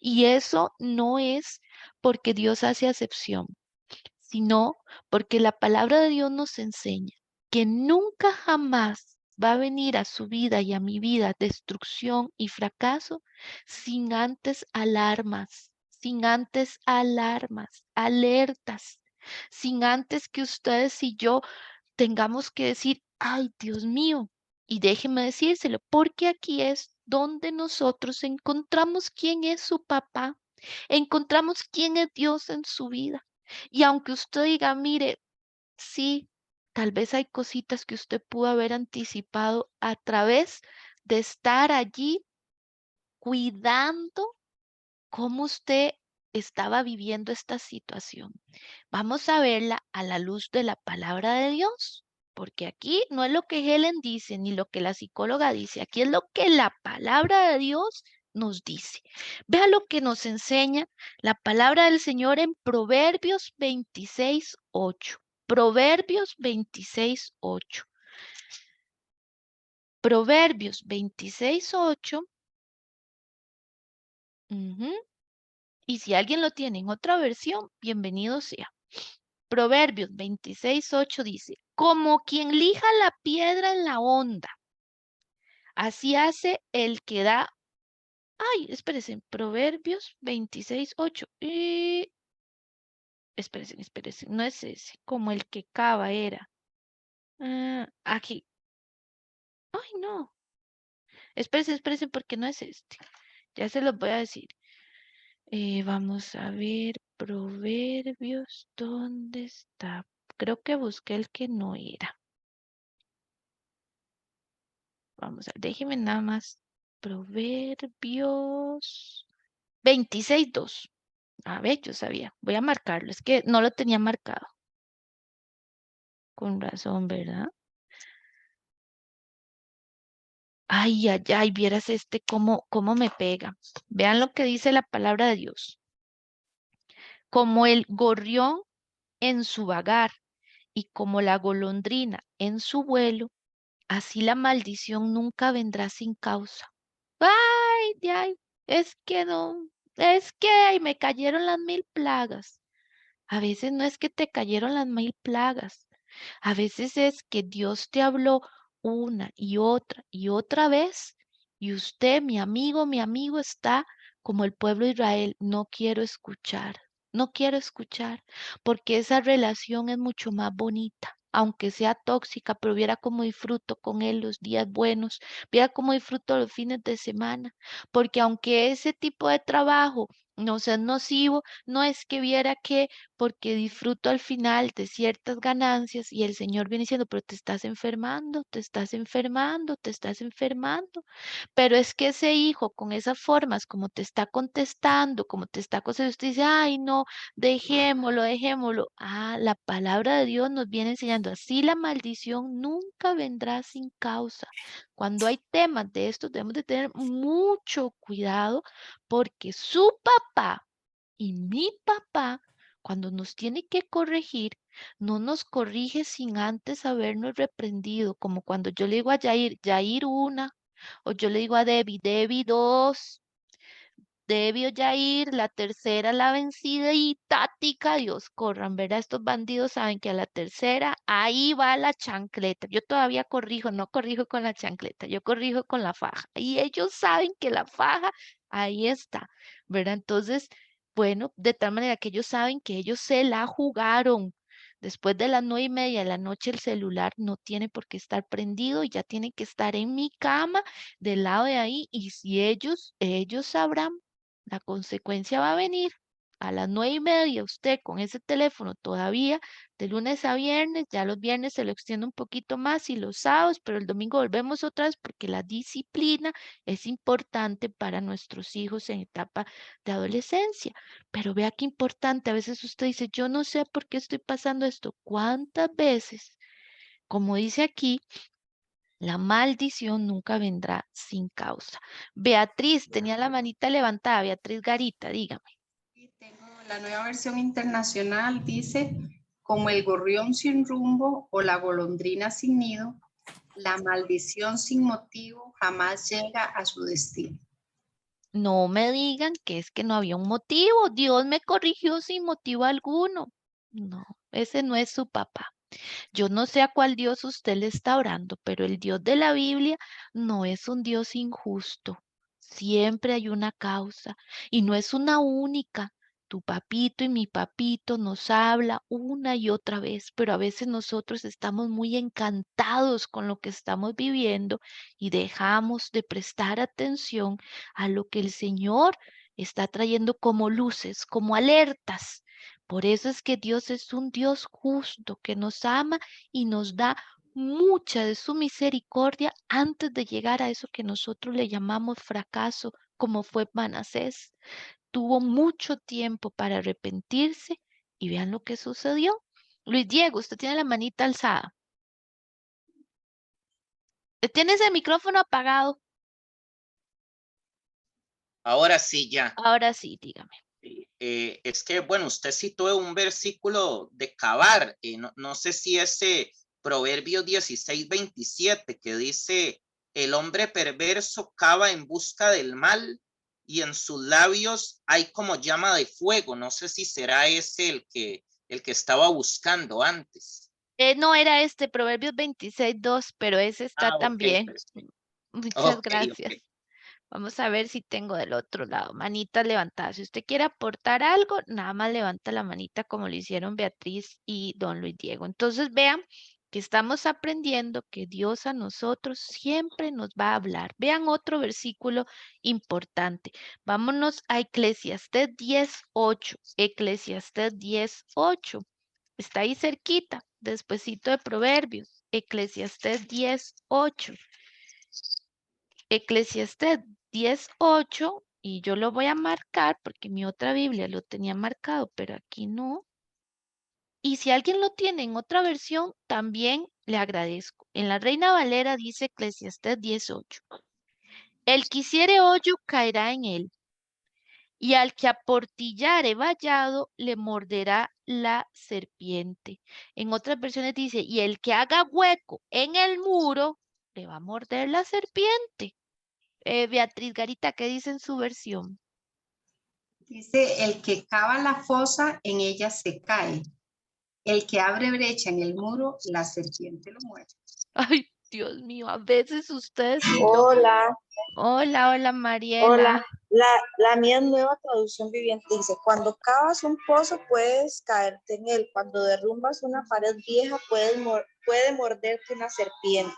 [SPEAKER 1] Y eso no es porque Dios hace acepción, sino porque la palabra de Dios nos enseña que nunca jamás va a venir a su vida y a mi vida destrucción y fracaso sin antes alarmas, sin antes alarmas, alertas, sin antes que ustedes y yo tengamos que decir, ay, Dios mío, y déjeme decírselo, porque aquí es donde nosotros encontramos quién es su papá, encontramos quién es Dios en su vida. Y aunque usted diga, mire, sí, tal vez hay cositas que usted pudo haber anticipado a través de estar allí cuidando cómo usted estaba viviendo esta situación. Vamos a verla a la luz de la palabra de Dios, porque aquí no es lo que Helen dice ni lo que la psicóloga dice, aquí es lo que la palabra de Dios nos dice. Vea lo que nos enseña la palabra del Señor en Proverbios 26:8. Proverbios 26:8. Proverbios 26:8. Ujú. Y si alguien lo tiene en otra versión, bienvenido sea. Proverbios 26:8 dice, como quien lija la piedra en la honda, así hace el que da. Ay, espérense, Proverbios 26:8. Espérense, no es ese, como el que cava era. Aquí. Ay, no. Espérense, porque no es este. Ya se los voy a decir. Vamos a ver, Proverbios, ¿dónde está? Creo que busqué el que no era. Vamos a ver, déjeme nada más. Proverbios 26:2. A ver, yo sabía. Voy a marcarlo. Es que no lo tenía marcado. Con razón, ¿verdad? Ay, ay, ay, vieras cómo me pega. Vean lo que dice la palabra de Dios. Como el gorrión en su vagar y como la golondrina en su vuelo, así la maldición nunca vendrá sin causa. Ay, ay, es que no, es que ay, me cayeron las 1000 plagas. A veces no es que te cayeron las 1000 plagas. A veces es que Dios te habló una y otra vez. Y usted, mi amigo, está como el pueblo de Israel. No quiero escuchar, no quiero escuchar, porque esa relación es mucho más bonita. Aunque sea tóxica, pero viera cómo disfruto con él los días buenos, viera cómo disfruto los fines de semana, porque aunque ese tipo de trabajo no sea nocivo, no es que viera que porque disfruto al final de ciertas ganancias y el Señor viene diciendo, pero te estás enfermando, te estás enfermando, te estás enfermando. Pero es que ese hijo con esas formas, como te está contestando, como te está acosando, usted dice, ay, no, dejémoslo, dejémoslo. Ah, la palabra de Dios nos viene enseñando, así la maldición nunca vendrá sin causa. Cuando hay temas de estos, debemos de tener mucho cuidado porque su papá y mi papá, cuando nos tiene que corregir, no nos corrige sin antes habernos reprendido, como cuando yo le digo a Yair, Yair una, o yo le digo a Debbie, Debbie dos, Debbie o Yair, la tercera la vencida y tática, Dios, corran, ¿verdad? Estos bandidos saben que a la tercera, ahí va la chancleta. Yo todavía corrijo, no corrijo con la chancleta, yo corrijo con la faja. Y ellos saben que la faja, ahí está, ¿verdad? Entonces, bueno, de tal manera que ellos saben que ellos se la jugaron. Después de las 9:30 de la noche el celular no tiene por qué estar prendido y ya tiene que estar en mi cama del lado de ahí y si ellos sabrán, la consecuencia va a venir. A las 9:30 usted con ese teléfono todavía de lunes a viernes, ya los viernes se lo extiende un poquito más y los sábados, pero el domingo volvemos otra vez porque la disciplina es importante para nuestros hijos en etapa de adolescencia. Pero vea qué importante, a veces usted dice, yo no sé por qué estoy pasando esto. ¿Cuántas veces, como dice aquí, la maldición nunca vendrá sin causa? Beatriz, tenía la manita levantada. Beatriz Garita, dígame.
[SPEAKER 2] Y tengo la nueva versión internacional, dice, como el gorrión sin rumbo o la golondrina sin nido, La maldición sin motivo jamás llega a su destino.
[SPEAKER 1] No me digan que es que no había un motivo. Dios me corrigió sin motivo alguno. No, ese no es su papá. Yo no sé a cuál Dios usted le está orando, pero el Dios de la Biblia no es un Dios injusto. Siempre hay una causa y no es una única. Tu papito y mi papito nos habla una y otra vez, pero a veces nosotros estamos muy encantados con lo que estamos viviendo y dejamos de prestar atención a lo que el Señor está trayendo como luces, como alertas. Por eso es que Dios es un Dios justo que nos ama y nos da mucha de su misericordia antes de llegar a eso que nosotros le llamamos fracaso, como fue Manasés. Tuvo mucho tiempo para arrepentirse y vean lo que sucedió. Luis Diego, usted tiene la manita alzada. Tienes el micrófono apagado.
[SPEAKER 3] Ahora sí, ya.
[SPEAKER 1] Ahora sí, dígame.
[SPEAKER 3] Es que, bueno, usted citó un versículo de Cabar, no sé si ese Proverbio 16:27 que dice, el hombre perverso cava en busca del mal y en sus labios hay como llama de fuego. No sé si será ese el que estaba buscando antes.
[SPEAKER 1] No era este Proverbios 26:2, pero ese está
[SPEAKER 3] Ok,
[SPEAKER 1] también.
[SPEAKER 3] perfecto.
[SPEAKER 1] Muchas
[SPEAKER 3] Ok,
[SPEAKER 1] gracias.
[SPEAKER 3] ok.
[SPEAKER 1] Vamos a ver si tengo del otro lado. Manita levantada. Si usted quiere aportar algo, nada más levanta la manita como lo hicieron Beatriz y don Luis Diego. Entonces vean que estamos aprendiendo que Dios a nosotros siempre nos va a hablar. Vean otro versículo importante. Vámonos a Eclesiastés 10:8. Eclesiastés 10:8. Está ahí cerquita, despuesito de Proverbios. Eclesiastés 10:8. Eclesiastés 10:8 y yo lo voy a marcar porque mi otra Biblia lo tenía marcado, pero aquí no. Y si alguien lo tiene en otra versión, también le agradezco. En la Reina Valera dice Eclesiastés 10:8. El que hiciere hoyo caerá en él, y al que aportillare vallado le morderá la serpiente. En otras versiones dice, y el que haga hueco en el muro le va a morder la serpiente. Beatriz Garita, ¿qué dice en su versión?
[SPEAKER 2] Dice, el que cava la fosa, en ella se cae. El que abre brecha en el muro, la serpiente lo muerde.
[SPEAKER 1] Ay, Dios mío, a veces ustedes y yo.
[SPEAKER 4] Hola,
[SPEAKER 1] Hola, hola
[SPEAKER 4] hola.
[SPEAKER 1] Mariela.
[SPEAKER 4] La mía es nueva traducción viviente. Dice, cuando cavas un pozo puedes caerte en él. Cuando derrumbas una pared vieja puede morderte una serpiente.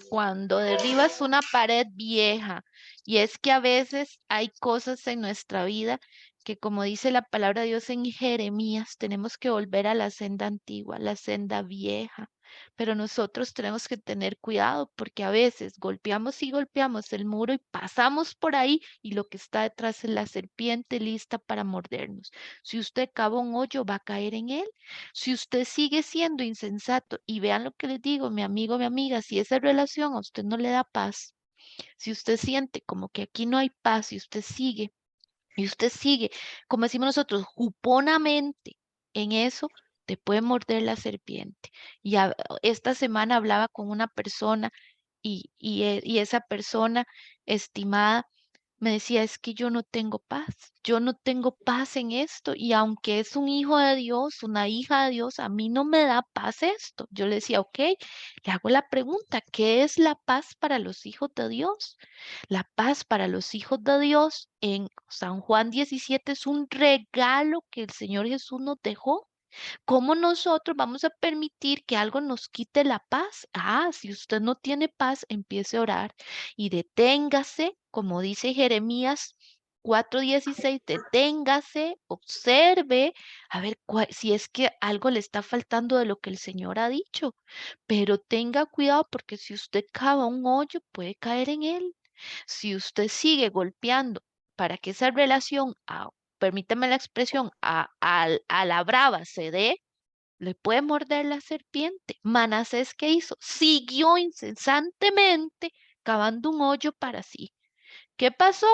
[SPEAKER 1] Cuando derribas una pared vieja, y es que a veces hay cosas en nuestra vida que, como dice la palabra de Dios en Jeremías, tenemos que volver a la senda antigua, la senda vieja. Pero nosotros tenemos que tener cuidado porque a veces golpeamos y golpeamos el muro y pasamos por ahí y lo que está detrás es la serpiente lista para mordernos. Si usted cava un hoyo, va a caer en él. Si usted sigue siendo insensato, y vean lo que les digo, mi amigo, mi amiga, si esa relación a usted no le da paz, si usted siente como que aquí no hay paz, y usted sigue, como decimos nosotros, juponamente en eso, te puede morder la serpiente. Esta semana hablaba con una persona y esa persona estimada me decía, es que yo no tengo paz en esto y aunque es un hijo de Dios, una hija de Dios, a mí no me da paz esto. Yo le decía, ok, le hago la pregunta, ¿qué es la paz para los hijos de Dios? La paz para los hijos de Dios en San Juan 17 es un regalo que el Señor Jesús nos dejó. ¿Cómo nosotros vamos a permitir que algo nos quite la paz? Si usted no tiene paz, empiece a orar y deténgase, como dice Jeremías 4:16, deténgase, observe, a ver si es que algo le está faltando de lo que el Señor ha dicho. Pero tenga cuidado porque si usted cava un hoyo, puede caer en él. Si usted sigue golpeando para que esa relación, permítame la expresión, a la brava se dé, le puede morder la serpiente. Manasés, ¿qué hizo? Siguió incesantemente cavando un hoyo para sí. ¿Qué pasó?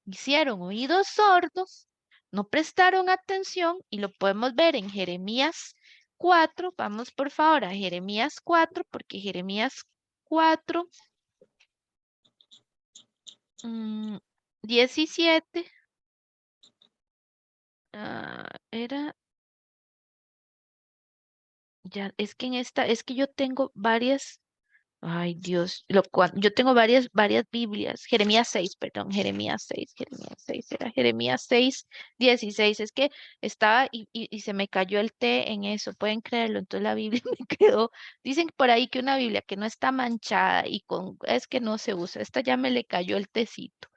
[SPEAKER 1] Hicieron oídos sordos, no prestaron atención y lo podemos ver en Jeremías 4, vamos por favor a Jeremías 4, porque Jeremías 4, 17, era, ya, es que en esta, es que yo tengo varias, ay Dios, yo tengo varias Biblias, Jeremías 6, perdón, Jeremías 6, 16, es que estaba y se me cayó el té en eso, pueden creerlo, entonces la Biblia me quedó, dicen por ahí que una Biblia que no está manchada es que no se usa, esta ya me le cayó el tecito.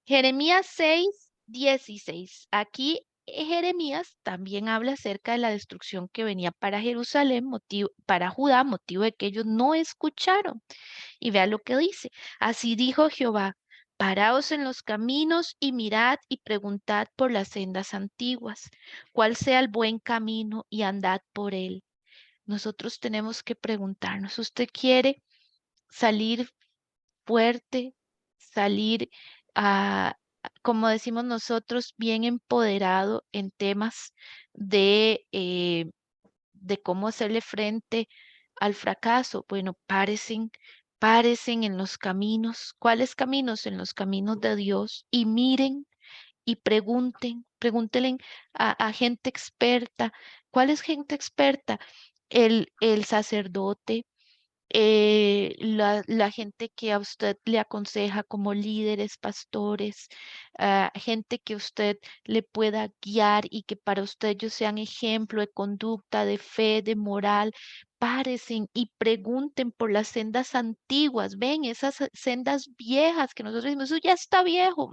[SPEAKER 1] Jeremías 6, 16. Aquí Jeremías también habla acerca de la destrucción que venía para Jerusalén, para Judá, motivo de que ellos no escucharon. Y vea lo que dice. Así dijo Jehová, paraos en los caminos y mirad y preguntad por las sendas antiguas, cuál sea el buen camino y andad por él. Nosotros tenemos que preguntarnos, ¿usted quiere salir fuerte, salir, como decimos nosotros, bien empoderado en temas de cómo hacerle frente al fracaso? Bueno, párense en los caminos. ¿Cuáles caminos? En los caminos de Dios y miren y pregúntenle a gente experta. ¿Cuál es gente experta? El sacerdote, la gente que a usted le aconseja como líderes, pastores, gente que usted le pueda guiar y que para usted ellos sean ejemplo de conducta, de fe, de moral. Párense y pregunten por las sendas antiguas. Ven, esas sendas viejas que nosotros decimos, eso ya está viejo.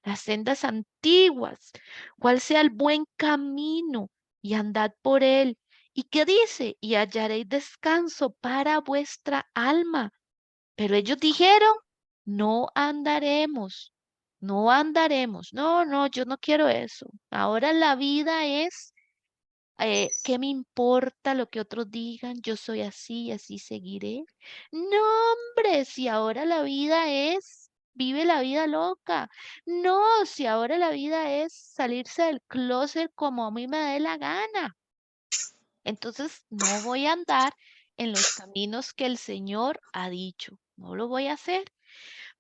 [SPEAKER 1] Las sendas antiguas. ¿Cuál sea el buen camino? Y andad por él. ¿Y qué dice? Y hallaréis descanso para vuestra alma. Pero ellos dijeron, no andaremos, no andaremos. No, no, yo no quiero eso. Ahora la vida es, ¿qué me importa lo que otros digan? Yo soy así y así seguiré. No, hombre, si ahora la vida es, vive la vida loca. No, si ahora la vida es salirse del closet como a mí me dé la gana. Entonces, no voy a andar en los caminos que el Señor ha dicho. No lo voy a hacer.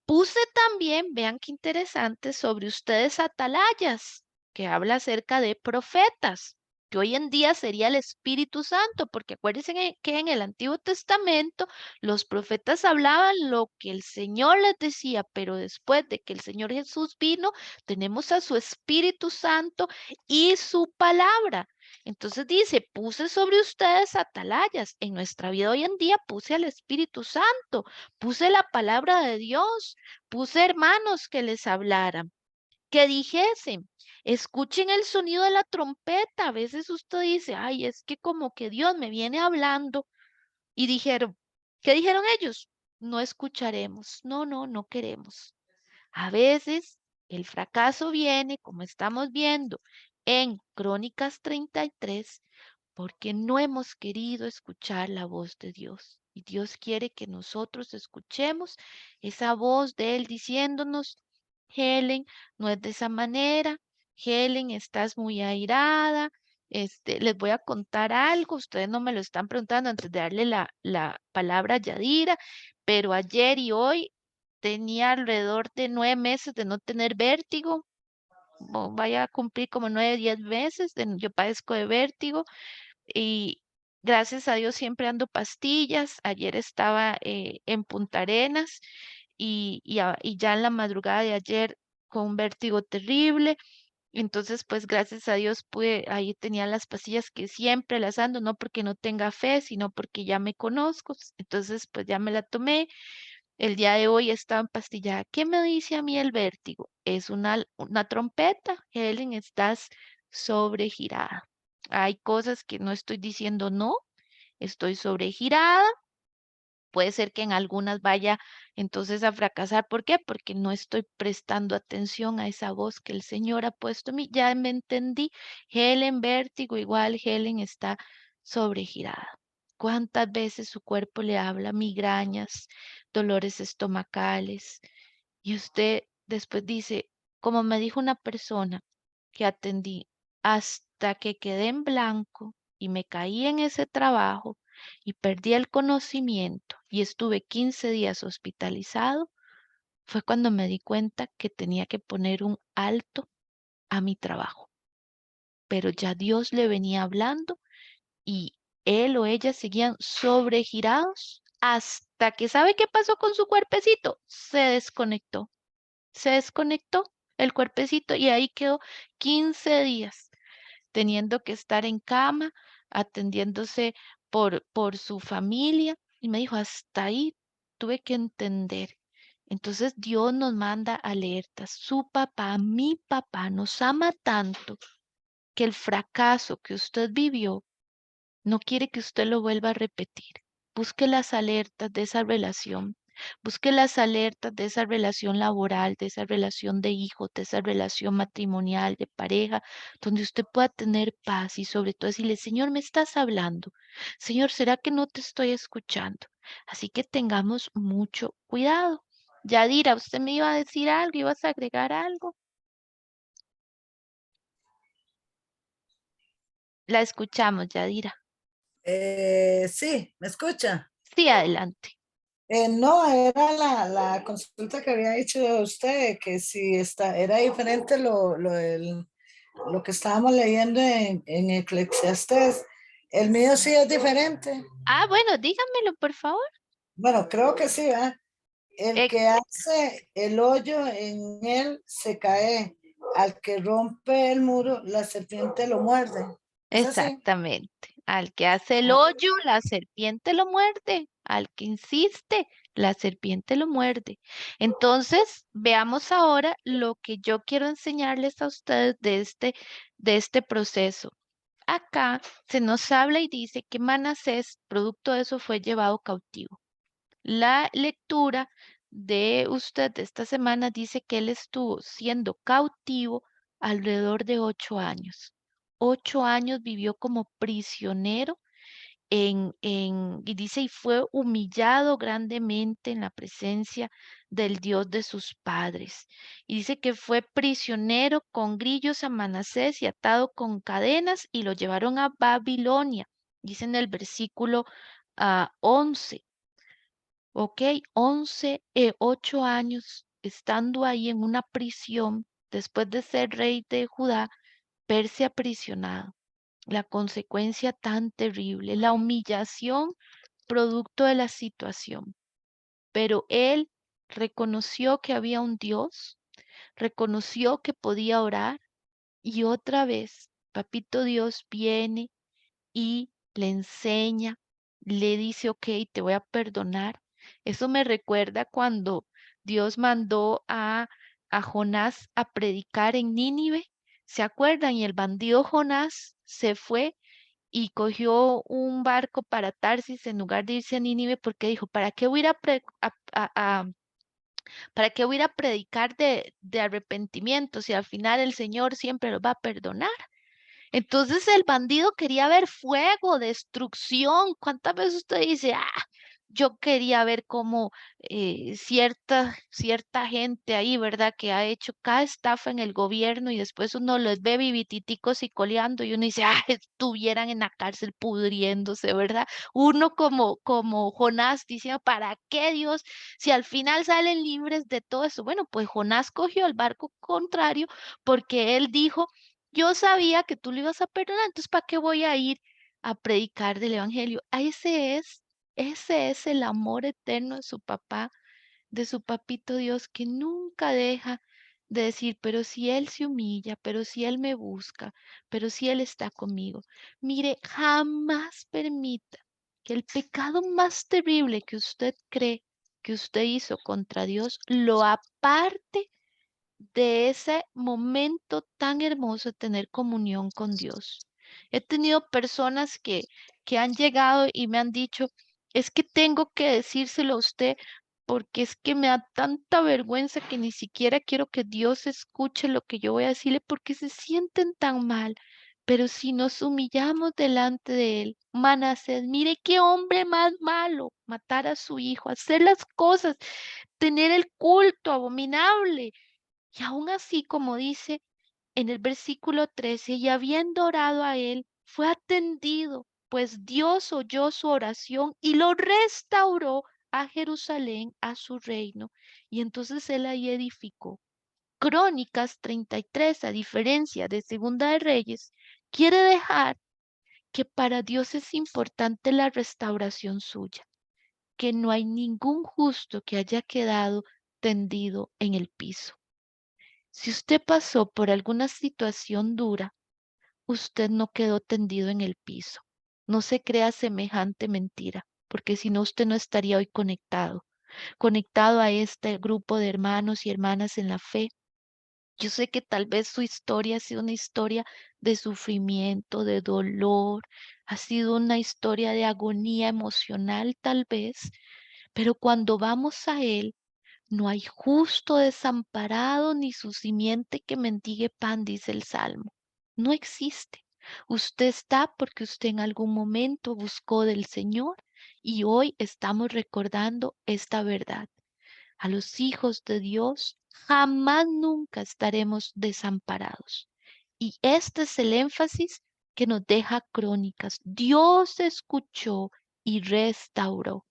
[SPEAKER 1] Puse también, vean qué interesante, sobre ustedes atalayas, que habla acerca de profetas, que hoy en día sería el Espíritu Santo, porque acuérdense que en el Antiguo Testamento los profetas hablaban lo que el Señor les decía, pero después de que el Señor Jesús vino, tenemos a su Espíritu Santo y su palabra. Entonces dice, puse sobre ustedes atalayas. En nuestra vida hoy en día puse al Espíritu Santo, puse la palabra de Dios, puse hermanos que les hablaran, que dijesen, escuchen el sonido de la trompeta. A veces usted dice, ay, es que como que Dios me viene hablando. Y dijeron, ¿qué dijeron ellos? No escucharemos. No, no, no queremos. A veces el fracaso viene, como estamos viendo en Crónicas 33, porque no hemos querido escuchar la voz de Dios. Y Dios quiere que nosotros escuchemos esa voz de Él diciéndonos, Helen, no es de esa manera, Helen, estás muy airada, les voy a contar algo, ustedes no me lo están preguntando antes de darle la palabra a Yadira, pero ayer y hoy tenía alrededor de 9 meses de no tener vértigo, vaya a cumplir como 9, 10 meses, yo padezco de vértigo y gracias a Dios siempre ando pastillas. Ayer estaba en Punta Arenas y ya en la madrugada de ayer con un vértigo terrible. Entonces, pues gracias a Dios ahí tenía las pastillas que siempre las ando, no porque no tenga fe, sino porque ya me conozco. Entonces, pues ya me la tomé. El día de hoy estaba empastillada. ¿Qué me dice a mí el vértigo? Es una trompeta. Helen, estás sobregirada. Hay cosas que no estoy diciendo no, estoy sobregirada. Puede ser que en algunas vaya entonces a fracasar. ¿Por qué? Porque no estoy prestando atención a esa voz que el Señor ha puesto en mí. Ya me entendí. Helen, vértigo, igual Helen está sobregirada. ¿Cuántas veces su cuerpo le habla migrañas, dolores estomacales? Y usted después dice, como me dijo una persona que atendí, hasta que quedé en blanco, y me caí en ese trabajo y perdí el conocimiento y estuve 15 días hospitalizado, fue cuando me di cuenta que tenía que poner un alto a mi trabajo. Pero ya Dios le venía hablando y él o ella seguían sobregirados hasta que, ¿sabe qué pasó con su cuerpecito? Se desconectó el cuerpecito y ahí quedó 15 días teniendo que estar en cama, atendiéndose por su familia. Y me dijo, hasta ahí tuve que entender. Entonces Dios nos manda alertas. Su papá, mi papá, nos ama tanto que el fracaso que usted vivió no quiere que usted lo vuelva a repetir. Busque las alertas de esa relación. Busque las alertas de esa relación laboral, de esa relación de hijos, de esa relación matrimonial, de pareja, donde usted pueda tener paz y sobre todo decirle, Señor, me estás hablando. Señor, ¿será que no te estoy escuchando? Así que tengamos mucho cuidado. Yadira, usted me iba a decir algo, ibas a agregar algo. La escuchamos, Yadira.
[SPEAKER 5] Sí, ¿me escucha?
[SPEAKER 1] Sí, adelante.
[SPEAKER 5] No, era la consulta que había hecho usted, que si era diferente lo que estábamos leyendo en Eclesiastés. El mío sí es diferente.
[SPEAKER 1] Ah, bueno, dígamelo, por favor.
[SPEAKER 5] Bueno, creo que sí, ¿verdad? El
[SPEAKER 1] Eh,
[SPEAKER 5] que hace el hoyo en él se cae. Al que rompe el muro, la serpiente lo muerde. ¿Es así?
[SPEAKER 1] Exactamente. Al que hace el hoyo, la serpiente lo muerde. Al que insiste, la serpiente lo muerde. Entonces, veamos ahora lo que yo quiero enseñarles a ustedes de este proceso. Acá se nos habla y dice que Manasés, producto de eso, fue llevado cautivo. La lectura de usted de esta semana dice que él estuvo siendo cautivo alrededor de 8 años. 8 años vivió como prisionero y dice, y fue humillado grandemente en la presencia del Dios de sus padres. Y dice que fue prisionero con grillos a Manasés y atado con cadenas y lo llevaron a Babilonia. Dice en el versículo 11. Ok, 8 años estando ahí en una prisión, después de ser rey de Judá, verse aprisionado. La consecuencia tan terrible, la humillación producto de la situación. Pero él reconoció que había un Dios, reconoció que podía orar y otra vez, Papito Dios viene y le enseña, le dice, ok, te voy a perdonar. Eso me recuerda cuando Dios mandó a Jonás a predicar en Nínive. ¿Se acuerdan? Y el bandido Jonás se fue y cogió un barco para Tarsis en lugar de irse a Nínive porque dijo, ¿para qué voy a ir ¿para qué voy a ir a predicar de arrepentimiento si al final el Señor siempre lo va a perdonar? Entonces el bandido quería ver fuego, destrucción. ¿Cuántas veces usted dice, yo quería ver cómo cierta gente ahí, ¿verdad? Que ha hecho cada estafa en el gobierno y después uno los ve vivititicos y coleando y uno dice, estuvieran en la cárcel pudriéndose, ¿verdad? Uno como Jonás diciendo, ¿para qué Dios? Si al final salen libres de todo eso. Bueno, pues Jonás cogió el barco contrario porque él dijo, yo sabía que tú lo ibas a perdonar, entonces ¿para qué voy a ir a predicar del evangelio? Ese es el amor eterno de su papá, de su papito Dios, que nunca deja de decir, pero si Él se humilla, pero si Él me busca, pero si Él está conmigo. Mire, jamás permita que el pecado más terrible que usted cree que usted hizo contra Dios lo aparte de ese momento tan hermoso de tener comunión con Dios. He tenido personas que han llegado y me han dicho, es que tengo que decírselo a usted porque es que me da tanta vergüenza que ni siquiera quiero que Dios escuche lo que yo voy a decirle porque se sienten tan mal. Pero si nos humillamos delante de Él, Manasés, mire qué hombre más malo, matar a su hijo, hacer las cosas, tener el culto abominable y aún así, como dice en el versículo 13, y habiendo orado a él, fue atendido, pues Dios oyó su oración y lo restauró a Jerusalén, a su reino. Y entonces él ahí edificó. Crónicas 33, a diferencia de Segunda de Reyes, quiere dejar que para Dios es importante la restauración suya, que no hay ningún justo que haya quedado tendido en el piso. Si usted pasó por alguna situación dura, usted no quedó tendido en el piso. No se crea semejante mentira, porque si no, usted no estaría hoy conectado a este grupo de hermanos y hermanas en la fe. Yo sé que tal vez su historia ha sido una historia de sufrimiento, de dolor, ha sido una historia de agonía emocional tal vez, pero cuando vamos a Él, no hay justo desamparado ni su simiente que mendigue pan, dice el Salmo. No existe. Usted está porque usted en algún momento buscó del Señor y hoy estamos recordando esta verdad. A los hijos de Dios jamás nunca estaremos desamparados. Y este es el énfasis que nos deja Crónicas. Dios escuchó y restauró.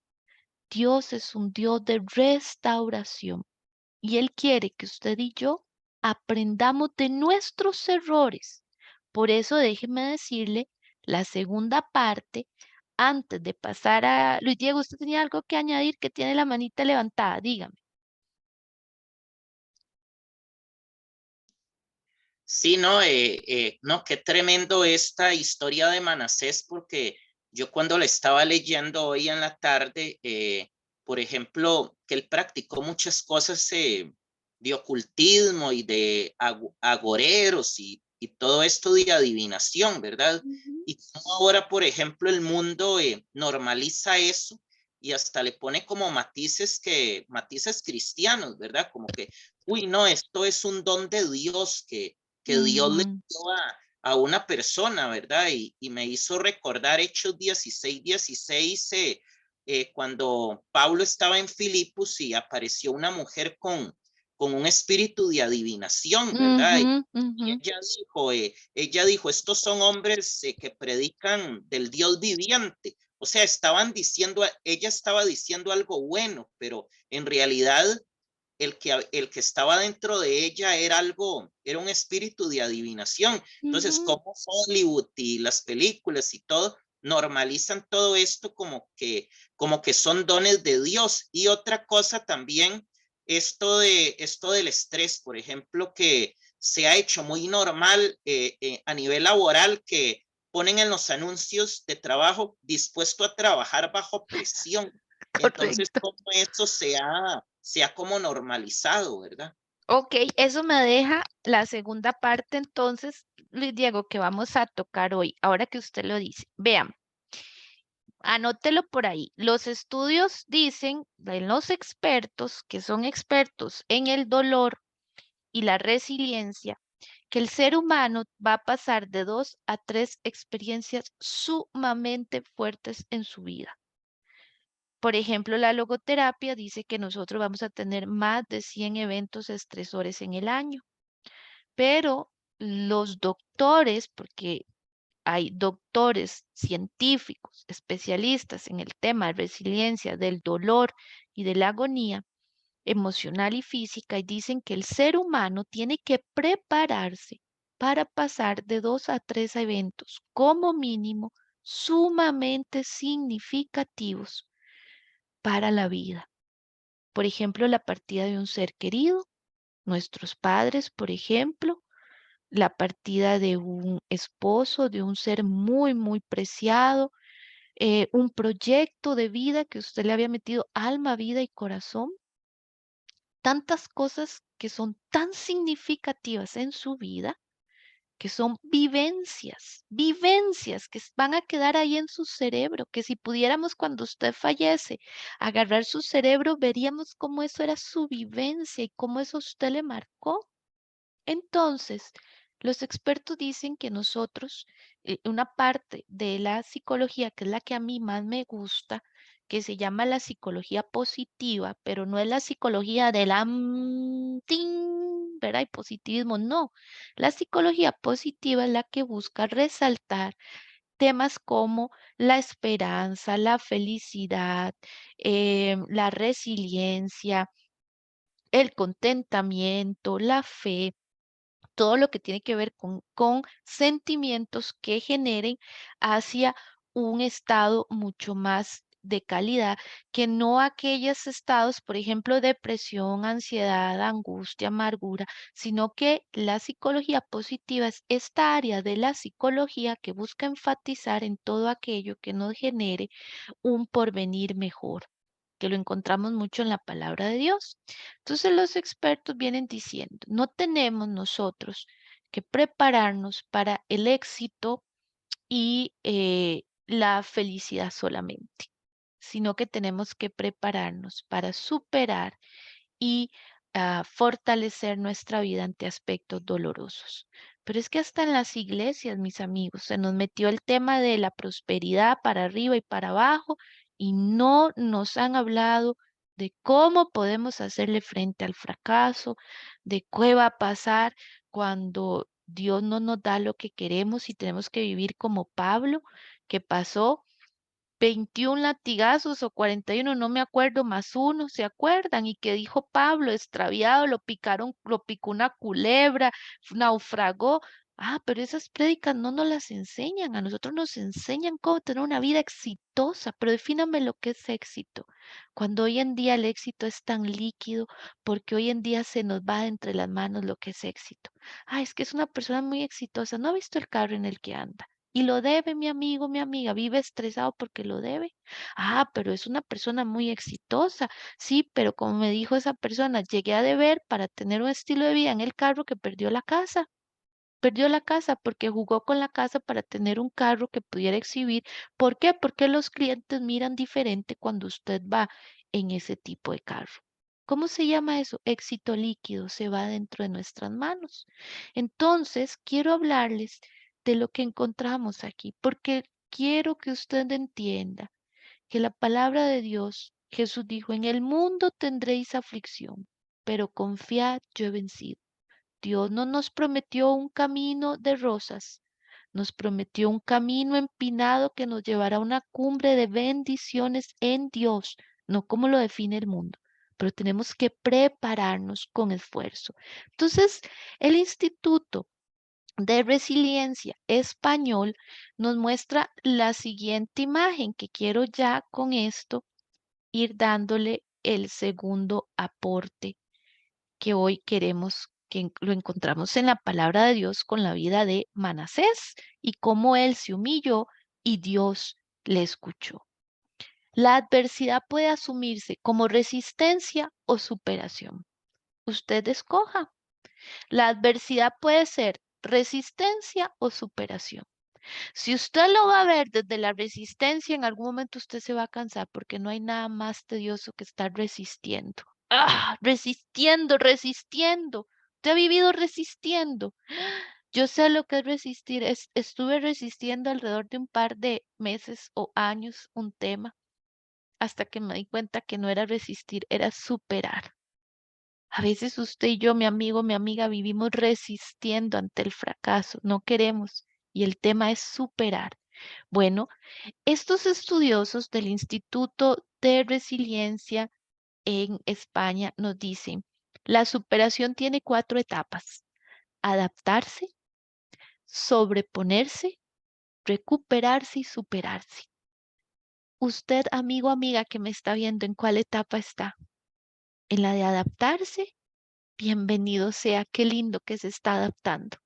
[SPEAKER 1] Dios es un Dios de restauración y Él quiere que usted y yo aprendamos de nuestros errores. Por eso déjeme decirle la segunda parte antes de pasar a Luis Diego. Usted tenía algo que añadir, que tiene la manita levantada, dígame.
[SPEAKER 3] Sí, no, no, qué tremendo esta historia de Manasés, porque yo cuando la estaba leyendo hoy en la tarde, por ejemplo, que él practicó muchas cosas de ocultismo y de agoreros y todo esto de adivinación, ¿verdad?
[SPEAKER 1] Ujú.
[SPEAKER 3] Y como ahora, por ejemplo, el mundo normaliza eso y hasta le pone como matices cristianos, ¿verdad? Como que, uy, no, esto es un don de Dios que Dios le
[SPEAKER 1] Ujú.
[SPEAKER 3] dio a una persona, ¿verdad? Y me hizo recordar Hechos 16:16, cuando Pablo estaba en Filipos y apareció una mujer con un espíritu de adivinación, ¿verdad?
[SPEAKER 1] Ujú,
[SPEAKER 3] Y
[SPEAKER 1] ujú.
[SPEAKER 3] ella dijo, estos son hombres que predican del Dios viviente. O sea, ella estaba diciendo algo bueno, pero en realidad el que estaba dentro de ella era un espíritu de adivinación. Entonces,
[SPEAKER 1] Ujú.
[SPEAKER 3] como Hollywood y las películas y todo normalizan todo esto como que son dones de Dios. Y otra cosa también, esto del estrés, por ejemplo, que se ha hecho muy normal a nivel laboral, que ponen en los anuncios de trabajo dispuesto a trabajar bajo presión. Entonces,
[SPEAKER 1] Correcto.
[SPEAKER 3] como eso se ha como normalizado, ¿verdad?
[SPEAKER 1] Ok, eso me deja la segunda parte entonces, Luis Diego, que vamos a tocar hoy, ahora que usted lo dice. Vean, anótelo por ahí. Los estudios dicen, de los expertos, que son expertos en el dolor y la resiliencia, que el ser humano va a pasar de 2 a 3 experiencias sumamente fuertes en su vida. Por ejemplo, la logoterapia dice que nosotros vamos a tener más de 100 eventos estresores en el año, pero los doctores, porque hay doctores científicos, especialistas en el tema de resiliencia, del dolor y de la agonía emocional y física, y dicen que el ser humano tiene que prepararse para pasar de 2 a 3 eventos como mínimo sumamente significativos para la vida. Por ejemplo, la partida de un ser querido, nuestros padres, por ejemplo, la partida de un esposo, de un ser muy, muy preciado, un proyecto de vida que usted le había metido alma, vida y corazón, tantas cosas que son tan significativas en su vida, que son vivencias que van a quedar ahí en su cerebro, que si pudiéramos cuando usted fallece agarrar su cerebro, veríamos cómo eso era su vivencia y cómo eso a usted le marcó. Entonces, los expertos dicen que nosotros, una parte de la psicología, que es la que a mí más me gusta, que se llama la psicología positiva, pero no es la psicología de la tin, ¿verdad? Y positivismo, no. La psicología positiva es la que busca resaltar temas como la esperanza, la felicidad, la resiliencia, el contentamiento, la fe, todo lo que tiene que ver con sentimientos que generen hacia un estado mucho más de calidad, que no aquellos estados, por ejemplo, depresión, ansiedad, angustia, amargura, sino que la psicología positiva es esta área de la psicología que busca enfatizar en todo aquello que nos genere un porvenir mejor, que lo encontramos mucho en la palabra de Dios. Entonces los expertos vienen diciendo, no tenemos nosotros que prepararnos para el éxito y la felicidad solamente, sino que tenemos que prepararnos para superar y fortalecer nuestra vida ante aspectos dolorosos. Pero es que hasta en las iglesias, mis amigos, se nos metió el tema de la prosperidad para arriba y para abajo y no nos han hablado de cómo podemos hacerle frente al fracaso, de qué va a pasar cuando Dios no nos da lo que queremos y tenemos que vivir como Pablo, que pasó 21 latigazos o 41, no me acuerdo, más uno, ¿se acuerdan? Y que dijo Pablo, extraviado, lo picaron, lo picó una culebra, naufragó. Ah, pero esas prédicas no nos las enseñan, a nosotros nos enseñan cómo tener una vida exitosa, pero defíname lo que es éxito. Cuando hoy en día el éxito es tan líquido, porque hoy en día se nos va de entre las manos lo que es éxito. Ah, es que es una persona muy exitosa, no ha visto el carro en el que anda. Y lo debe, mi amigo, mi amiga, vive estresado porque lo debe. Ah, pero es una persona muy exitosa. Sí, pero como me dijo esa persona, llegué a deber para tener un estilo de vida en el carro que perdió la casa. Perdió la casa porque jugó con la casa para tener un carro que pudiera exhibir. ¿Por qué? Porque los clientes miran diferente cuando usted va en ese tipo de carro. ¿Cómo se llama eso? Éxito líquido, se va dentro de nuestras manos. Entonces, quiero hablarles de lo que encontramos aquí, porque quiero que usted entienda que la palabra de Dios, Jesús dijo, en el mundo tendréis aflicción, pero confiad, yo he vencido. Dios no nos prometió un camino de rosas, nos prometió un camino empinado que nos llevará a una cumbre de bendiciones en Dios, no como lo define el mundo, pero tenemos que prepararnos con esfuerzo. Entonces, el Instituto de Resiliencia Español nos muestra la siguiente imagen que quiero ya con esto ir dándole el segundo aporte que hoy queremos que lo encontramos en la palabra de Dios con la vida de Manasés y cómo él se humilló y Dios le escuchó. La adversidad puede asumirse como resistencia o superación. Usted escoja. La adversidad puede ser resistencia o superación. Si usted lo va a ver desde la resistencia, en algún momento usted se va a cansar porque no hay nada más tedioso que estar resistiendo. Ah, resistiendo, resistiendo. Usted ha vivido resistiendo. Yo sé lo que es resistir. Estuve resistiendo alrededor de un par de meses o años un tema hasta que me di cuenta que no era resistir, era superar. A veces usted y yo, mi amigo, mi amiga, vivimos resistiendo ante el fracaso. No queremos. Y el tema es superar. Bueno, estos estudiosos del Instituto de Resiliencia en España nos dicen, la superación tiene 4 etapas: adaptarse, sobreponerse, recuperarse y superarse. Usted, amigo, amiga que me está viendo, ¿en cuál etapa está? ¿En la de adaptarse? Bienvenido sea, qué lindo que se está adaptando.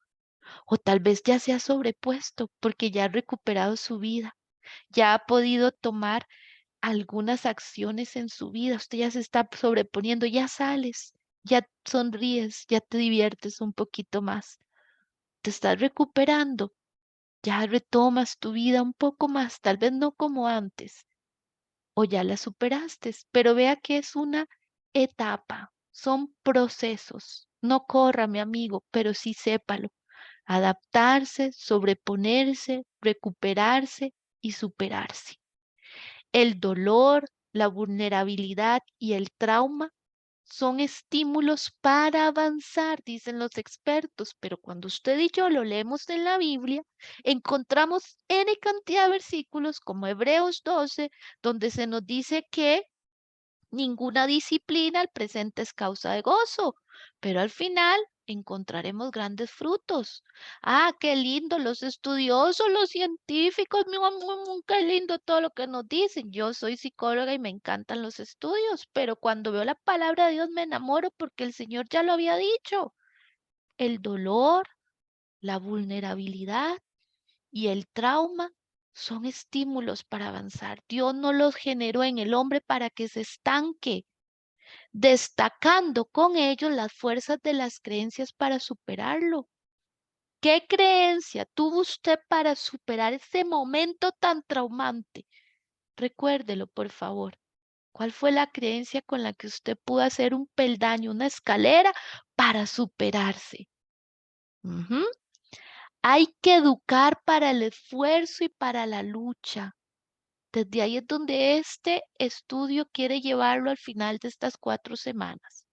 [SPEAKER 1] O tal vez ya se ha sobrepuesto porque ya ha recuperado su vida, ya ha podido tomar algunas acciones en su vida, usted ya se está sobreponiendo, ya sales, ya sonríes, ya te diviertes un poquito más, te estás recuperando, ya retomas tu vida un poco más, tal vez no como antes, o ya la superaste, pero vea que es una etapa, son procesos. No corra, mi amigo, pero sí sépalo. Adaptarse, sobreponerse, recuperarse y superarse. El dolor, la vulnerabilidad y el trauma son estímulos para avanzar, dicen los expertos, pero cuando usted y yo lo leemos en la Biblia, encontramos N cantidad de versículos como Hebreos 12, donde se nos dice que ninguna disciplina al presente es causa de gozo, pero al final encontraremos grandes frutos. Ah, qué lindo, los estudiosos, los científicos, qué lindo todo lo que nos dicen. Yo soy psicóloga y me encantan los estudios, pero cuando veo la palabra de Dios me enamoro porque el Señor ya lo había dicho. El dolor, la vulnerabilidad y el trauma son estímulos para avanzar. Dios no los generó en el hombre para que se estanque, destacando con ellos las fuerzas de las creencias para superarlo. ¿Qué creencia tuvo usted para superar ese momento tan traumante? Recuérdelo, por favor. ¿Cuál fue la creencia con la que usted pudo hacer un peldaño, una escalera para superarse? Ujú. Hay que educar para el esfuerzo y para la lucha. Desde ahí es donde este estudio quiere llevarlo al final de estas 4 semanas.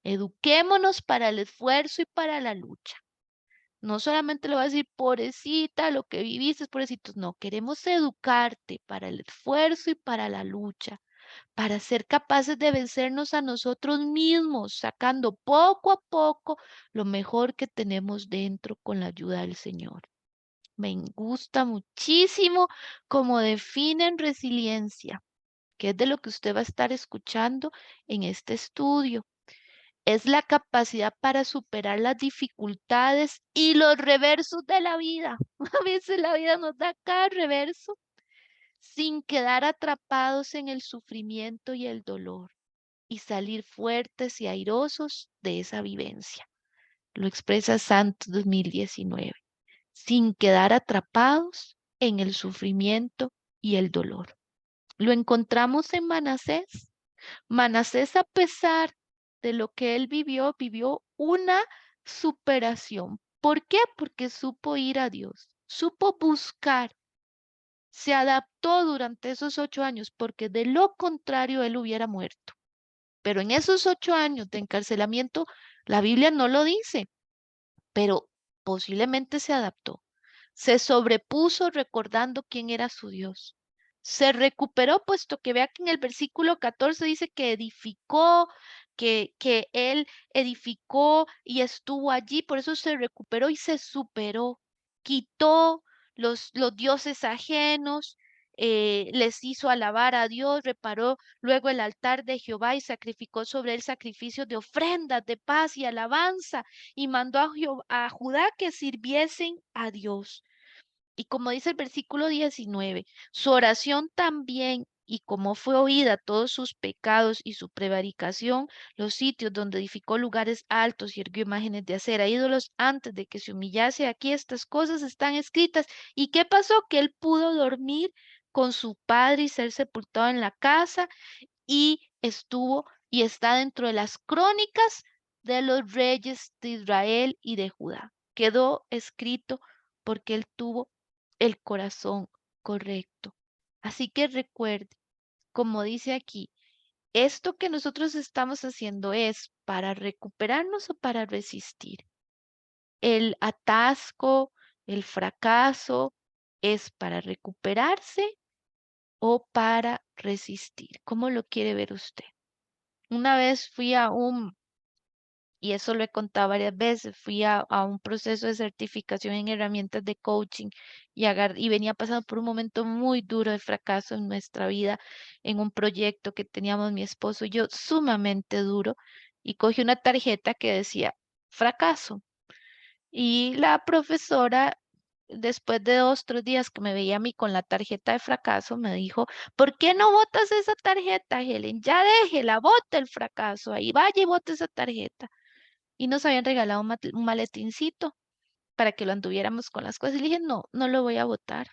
[SPEAKER 1] Eduquémonos para el esfuerzo y para la lucha. No solamente le voy a decir, pobrecita, lo que viviste, pobrecitos. No, queremos educarte para el esfuerzo y para la lucha, para ser capaces de vencernos a nosotros mismos, sacando poco a poco lo mejor que tenemos dentro con la ayuda del Señor. Me gusta muchísimo cómo definen resiliencia, que es de lo que usted va a estar escuchando en este estudio. Es la capacidad para superar las dificultades y los reversos de la vida. A veces la vida nos da cada reverso sin quedar atrapados en el sufrimiento y el dolor y salir fuertes y airosos de esa vivencia. Lo expresa Santos 2019. Sin quedar atrapados en el sufrimiento y el dolor. Lo encontramos en Manasés. Manasés, a pesar de lo que él vivió, vivió una superación. ¿Por qué? Porque supo ir a Dios, supo buscar, se adaptó durante esos 8 años, porque de lo contrario él hubiera muerto. Pero en esos 8 años de encarcelamiento, la Biblia no lo dice, pero posiblemente se adaptó. Se sobrepuso recordando quién era su Dios. Se recuperó, puesto que vea que en el versículo 14 dice que edificó, que él edificó y estuvo allí, por eso se recuperó y se superó. Quitó los dioses ajenos, les hizo alabar a Dios, reparó luego el altar de Jehová y sacrificó sobre él sacrificios de ofrendas, de paz y alabanza, y mandó a Judá que sirviesen a Dios. Y como dice el versículo 19, su oración también, y como fue oída todos sus pecados y su prevaricación, los sitios donde edificó lugares altos y erguió imágenes de acera, ídolos, antes de que se humillase, aquí estas cosas están escritas. ¿Y qué pasó? Que él pudo dormir con su padre y ser sepultado en la casa, y estuvo y está dentro de las crónicas de los reyes de Israel y de Judá. Quedó escrito porque él tuvo el corazón correcto. Así que recuerde, como dice aquí, esto que nosotros estamos haciendo es para recuperarnos o para resistir. El atasco, el fracaso, es para recuperarse o para resistir. ¿Cómo lo quiere ver usted? Una vez fui y eso lo he contado varias veces, fui a un proceso de certificación en herramientas de coaching y venía pasando por un momento muy duro de fracaso en nuestra vida, en un proyecto que teníamos mi esposo y yo, sumamente duro, y cogí una tarjeta que decía fracaso. Y la profesora, después de 2, 3 días que me veía a mí con la tarjeta de fracaso, me dijo, ¿por qué no botas esa tarjeta, Helen? Ya déjela, bota el fracaso, ahí vaya y bota esa tarjeta. Y nos habían regalado un maletincito para que lo anduviéramos con las cosas. Y le dije, no, no lo voy a botar,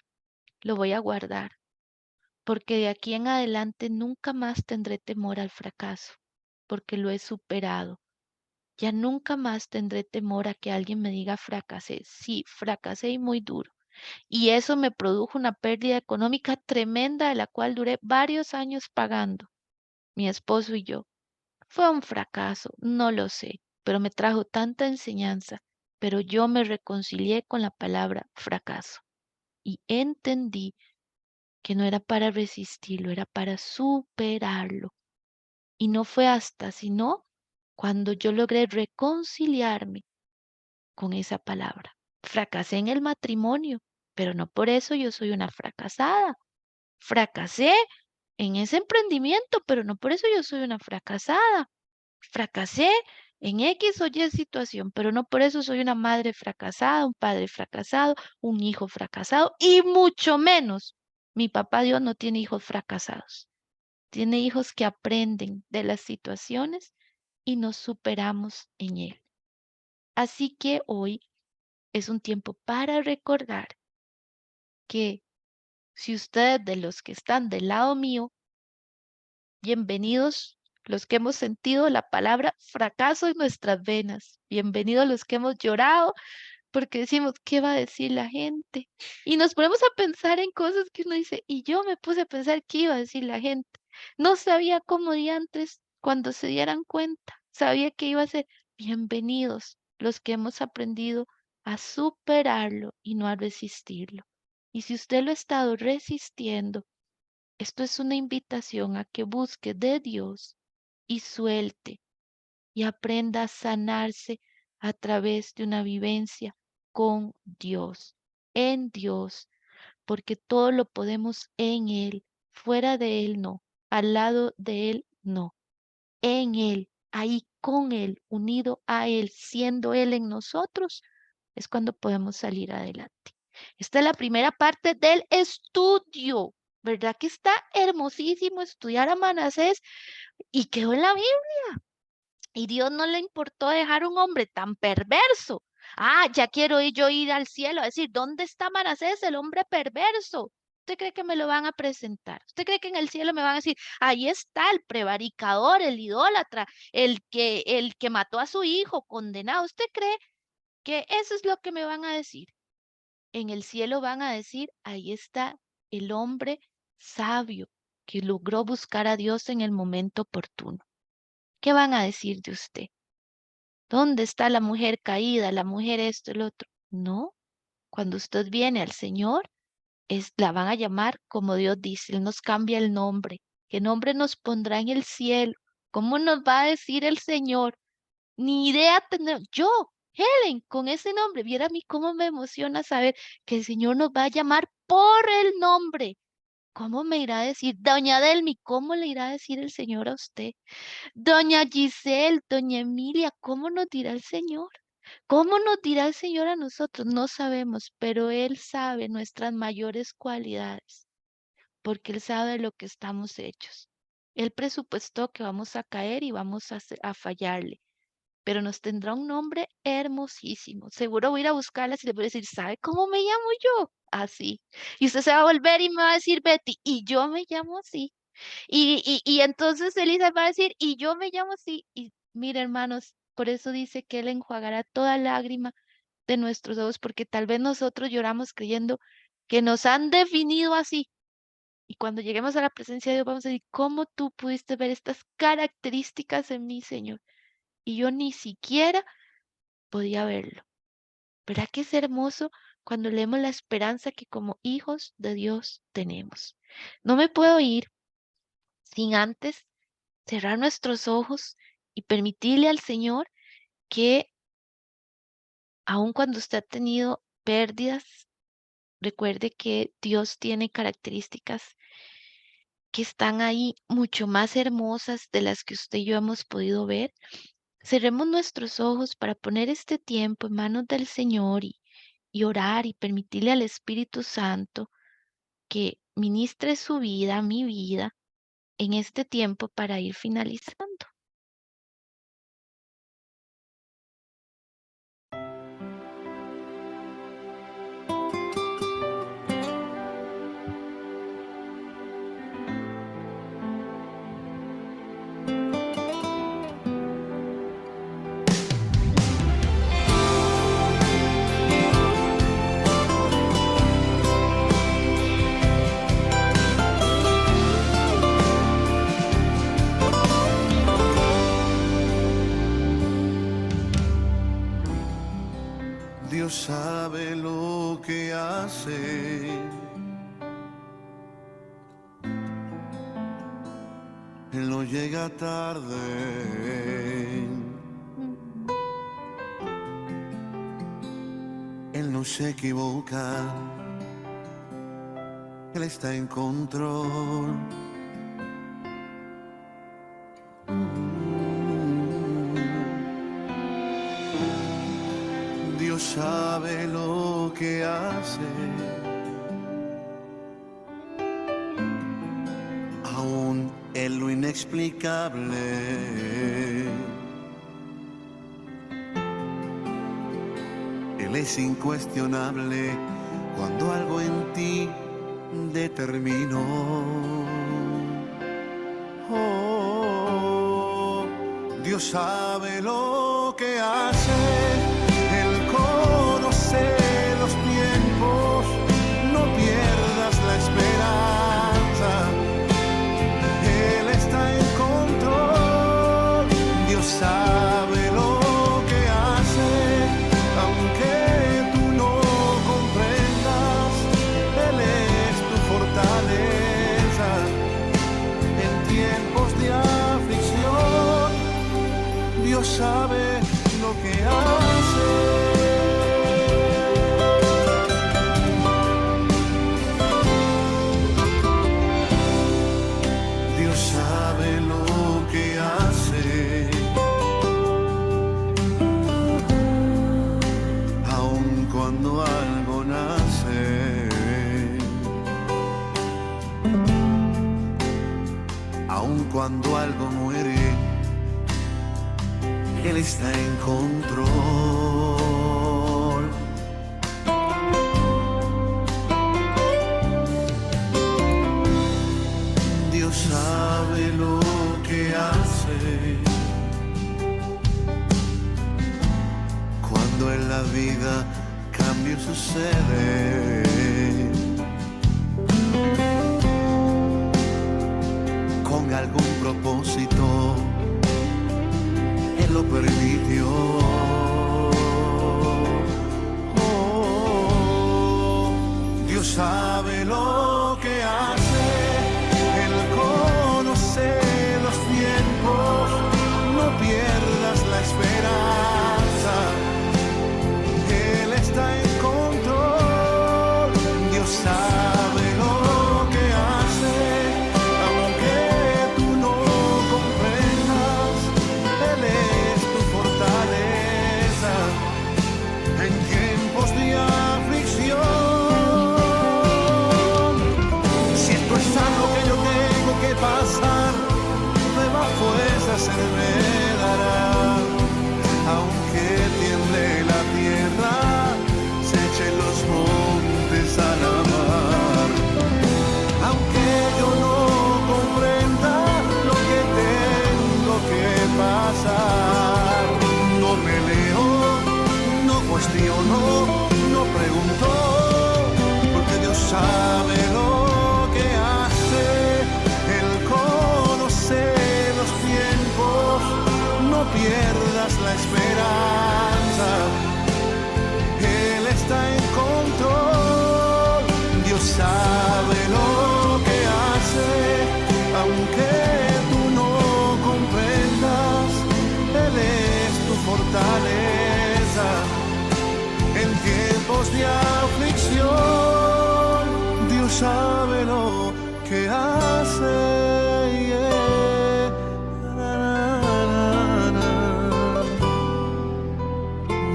[SPEAKER 1] lo voy a guardar, porque de aquí en adelante nunca más tendré temor al fracaso, porque lo he superado. Ya nunca más tendré temor a que alguien me diga fracasé. Sí, fracasé y muy duro. Y eso me produjo una pérdida económica tremenda, de la cual duré varios años pagando, mi esposo y yo. Fue un fracaso, no lo sé, pero me trajo tanta enseñanza. Pero yo me reconcilié con la palabra fracaso y entendí que no era para resistirlo, era para superarlo. Y no fue hasta, sino cuando yo logré reconciliarme con esa palabra. Fracasé en el matrimonio, pero no por eso yo soy una fracasada. Fracasé en ese emprendimiento, pero no por eso yo soy una fracasada. Fracasé en X o Y situación, pero no por eso soy una madre fracasada, un padre fracasado, un hijo fracasado, y mucho menos mi papá Dios no tiene hijos fracasados. Tiene hijos que aprenden de las situaciones y nos superamos en él. Así que hoy es un tiempo para recordar que si ustedes de los que están del lado mío, bienvenidos los que hemos sentido la palabra fracaso en nuestras venas, bienvenidos los que hemos llorado porque decimos, ¿qué va a decir la gente? Y nos ponemos a pensar en cosas que uno dice, y yo me puse a pensar qué iba a decir la gente. No sabía cómo antes, cuando se dieran cuenta, sabía que iba a ser bienvenidos los que hemos aprendido a superarlo y no a resistirlo. Y si usted lo ha estado resistiendo, esto es una invitación a que busque de Dios y suelte y aprenda a sanarse a través de una vivencia con Dios, en Dios, porque todo lo podemos en Él, fuera de Él no, al lado de Él no, en Él, ahí con Él, unido a Él, siendo Él en nosotros, es cuando podemos salir adelante. Esta es la primera parte del estudio, ¿verdad? Que está hermosísimo estudiar a Manasés y quedó en la Biblia. Y Dios no le importó dejar un hombre tan perverso. Ah, ya quiero yo ir al cielo a decir, ¿dónde está Manasés, el hombre perverso? ¿Usted cree que me lo van a presentar? ¿Usted cree que en el cielo me van a decir, ahí está el prevaricador, el idólatra, el que mató a su hijo, condenado? ¿Usted cree que eso es lo que me van a decir? En el cielo van a decir, ahí está el hombre sabio que logró buscar a Dios en el momento oportuno. ¿Qué van a decir de usted? ¿Dónde está la mujer caída, la mujer esto, el otro? No, cuando usted viene al Señor, la van a llamar como Dios dice, Él nos cambia el nombre. ¿Qué nombre nos pondrá en el cielo? ¿Cómo nos va a decir el Señor? Ni idea tener. Yo, Helen, con ese nombre, viera a mí cómo me emociona saber que el Señor nos va a llamar por el nombre. ¿Cómo me irá a decir? Doña Delmi, ¿cómo le irá a decir el Señor a usted? Doña Giselle, doña Emilia, ¿cómo nos dirá el Señor? ¿Cómo nos dirá el Señor a nosotros? No sabemos, pero Él sabe nuestras mayores cualidades, porque Él sabe de lo que estamos hechos. Él presupuestó que vamos a caer y vamos a fallarle, pero nos tendrá un nombre hermosísimo. Seguro voy a ir a buscarlas y le voy a decir, ¿sabe cómo me llamo yo? Así. Y usted se va a volver y me va a decir, Betty, y yo me llamo así. Y entonces Elisa va a decir, y yo me llamo así. Y mira, hermanos, por eso dice que Él enjuagará toda lágrima de nuestros ojos, porque tal vez nosotros lloramos creyendo que nos han definido así. Y cuando lleguemos a la presencia de Dios, vamos a decir, ¿cómo tú pudiste ver estas características en mí, Señor? Y yo ni siquiera podía verlo. ¿Verdad que es hermoso cuando leemos la esperanza que como hijos de Dios tenemos? No me puedo ir sin antes cerrar nuestros ojos y permitirle al Señor que, aun cuando usted ha tenido pérdidas, recuerde que Dios tiene características que están ahí mucho más hermosas de las que usted y yo hemos podido ver. Cerremos nuestros ojos para poner este tiempo en manos del Señor y orar y permitirle al Espíritu Santo que ministre su vida, mi vida, en este tiempo para ir finalizando.
[SPEAKER 6] Él no llega tarde. Él no se equivoca. Él está en control. Dios sabe lo que hace. Aún en lo inexplicable. Él es incuestionable cuando algo en ti determinó. Oh, Dios sabe lo que hace. Él conoce los tiempos. No pierdas la esperanza. Él está en control. Dios sabe lo que hace. Aunque tú no comprendas, Él es tu fortaleza. En tiempos de aflicción, Dios sabe lo que hace. Dios sabe lo que hace. Aun cuando algo nace. Aun cuando algo muere. Él está en control. Dios sabe lo que hace. Cuando en la vida cambio sucede. Con algún propósito. Él lo permitió. Oh, Dios sabe lo que hace. Él conoce los tiempos. No pierdas la esperanza. Él está en control. Dios sabe lo que hace. Aunque tú no comprendas, Él es tu fortaleza. En tiempos de aflicción, si esto es algo que yo tengo que pasar, nuevas fuerzas Él me dará. Aunque tiemble la tierra, se echen los montes a la mar. Aunque yo no comprenda lo que tengo que pasar, no peleo, no cuestiono, no pregunto, porque Dios sabe lo que hace. Él conoce los tiempos. No pierdas la esperanza. Él está en control. Dios sabe lo que hace. Aunque tú no comprendas, Él es tu fortaleza. En tiempos de aflicción, Dios sabe lo que hace.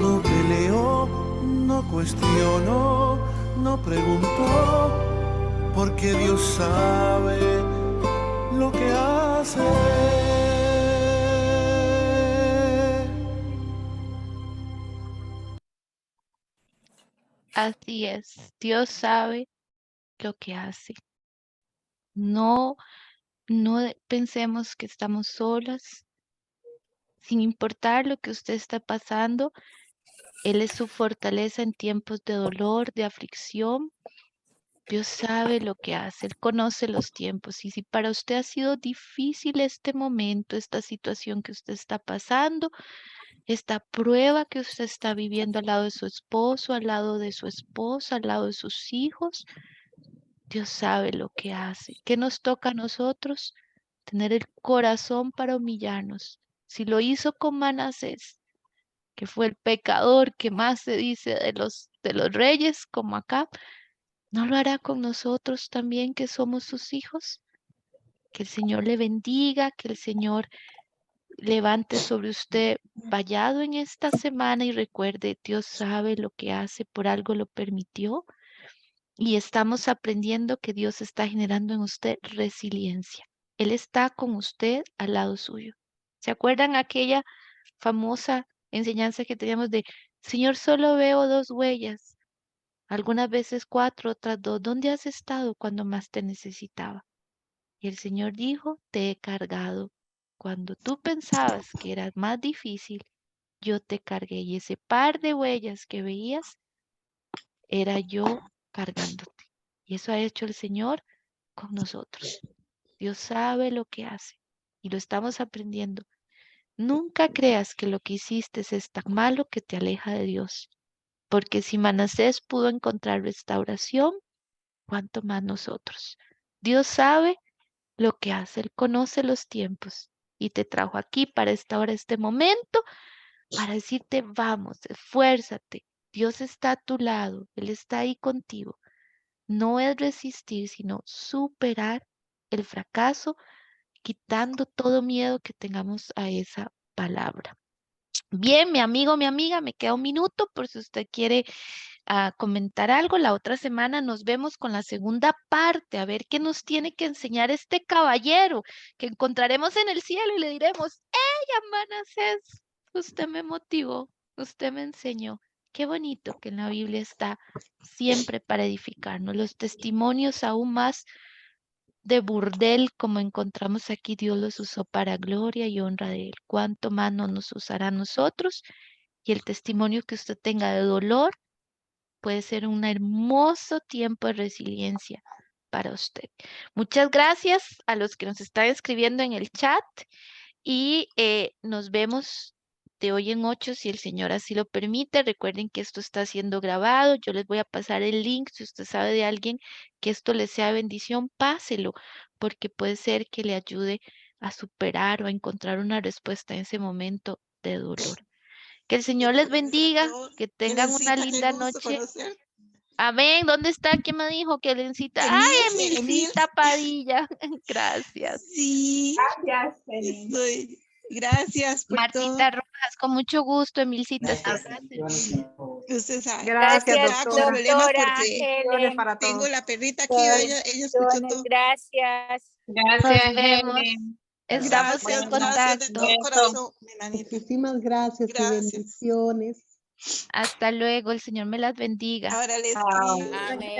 [SPEAKER 6] No peleó, no cuestionó, no preguntó, porque Dios sabe lo que hace.
[SPEAKER 1] Así es, Dios sabe lo que hace. No, pensemos que estamos solas, sin importar lo que usted está pasando. Él es su fortaleza en tiempos de dolor, de aflicción. Dios sabe lo que hace, Él conoce los tiempos. Y si para usted ha sido difícil este momento, esta situación que usted está pasando, esta prueba que usted está viviendo al lado de su esposo, al lado de su esposa, al lado de sus hijos, Dios sabe lo que hace. ¿Qué nos toca a nosotros? tener el corazón para humillarnos. Si lo hizo con Manasés, que fue el pecador que más se dice de los reyes, como acá, ¿no lo hará con nosotros también que somos sus hijos? Que el Señor le bendiga, que el Señor levante sobre usted vallado en esta semana y recuerde, Dios sabe lo que hace, por algo lo permitió y estamos aprendiendo que Dios está generando en usted resiliencia. Él está con usted al lado suyo. ¿Se acuerdan aquella famosa enseñanza que teníamos de, Señor, solo veo 2 huellas, algunas veces 4, otras 2? ¿Dónde has estado cuando más te necesitaba? Y el Señor dijo, te he cargado. Cuando tú pensabas que era más difícil, yo te cargué. Y ese par de huellas que veías era yo cargándote. Y eso ha hecho el Señor con nosotros. Dios sabe lo que hace y lo estamos aprendiendo. Nunca creas que lo que hiciste es tan malo que te aleja de Dios. Porque si Manasés pudo encontrar restauración, ¿cuánto más nosotros? Dios sabe lo que hace, Él conoce los tiempos y te trajo aquí para esta hora, este momento, para decirte, vamos, esfuérzate, Dios está a tu lado, Él está ahí contigo. No es resistir, sino superar el fracaso, quitando todo miedo que tengamos a esa palabra. Bien, mi amigo, mi amiga, me queda un minuto por si usted quiere comentar algo. La otra semana nos vemos con la segunda parte, a ver qué nos tiene que enseñar este caballero que encontraremos en el cielo y le diremos, ella, Manasés, usted me motivó, usted me enseñó. Qué bonito que en la Biblia está siempre para edificarnos. Los testimonios aún más de burdel como encontramos aquí, Dios los usó para gloria y honra de Él. ¿Cuánto más no nos usará a nosotros? Y el testimonio que usted tenga de dolor puede ser un hermoso tiempo de resiliencia para usted. Muchas gracias a los que nos están escribiendo en el chat y nos vemos de hoy en 8 si el Señor así lo permite. Recuerden que esto está siendo grabado. Yo les voy a pasar el link. Si usted sabe de alguien que esto le sea bendición, páselo, porque puede ser que le ayude a superar o a encontrar una respuesta en ese momento de dolor. Que el Señor les bendiga, que tengan una linda noche. Amén. ¿Dónde está? ¿Quién me dijo que Elencita? ¡Ay, Emilcita Padilla! Gracias.
[SPEAKER 7] Sí,
[SPEAKER 2] Gracias,
[SPEAKER 7] gracias por
[SPEAKER 1] Martita
[SPEAKER 7] todo.
[SPEAKER 1] Rojas, con mucho gusto, Emilcita.
[SPEAKER 7] Usted sabe.
[SPEAKER 2] Gracias,
[SPEAKER 7] Estaba con
[SPEAKER 2] doctora.
[SPEAKER 7] problemas
[SPEAKER 8] doctora
[SPEAKER 7] porque
[SPEAKER 8] Helen.
[SPEAKER 2] Para
[SPEAKER 7] tengo
[SPEAKER 2] todos.
[SPEAKER 7] la perrita aquí, ella escuchó todo.
[SPEAKER 8] Gracias.
[SPEAKER 1] Nos vemos. Estamos en
[SPEAKER 7] Gracias, gracias de
[SPEAKER 1] contacto.
[SPEAKER 7] todo corazón, mi nanita.
[SPEAKER 9] Muchísimas gracias y
[SPEAKER 7] Gracias.
[SPEAKER 9] bendiciones.
[SPEAKER 1] Hasta luego. El Señor me las bendiga.
[SPEAKER 7] Ahora le escribo.
[SPEAKER 8] Amén.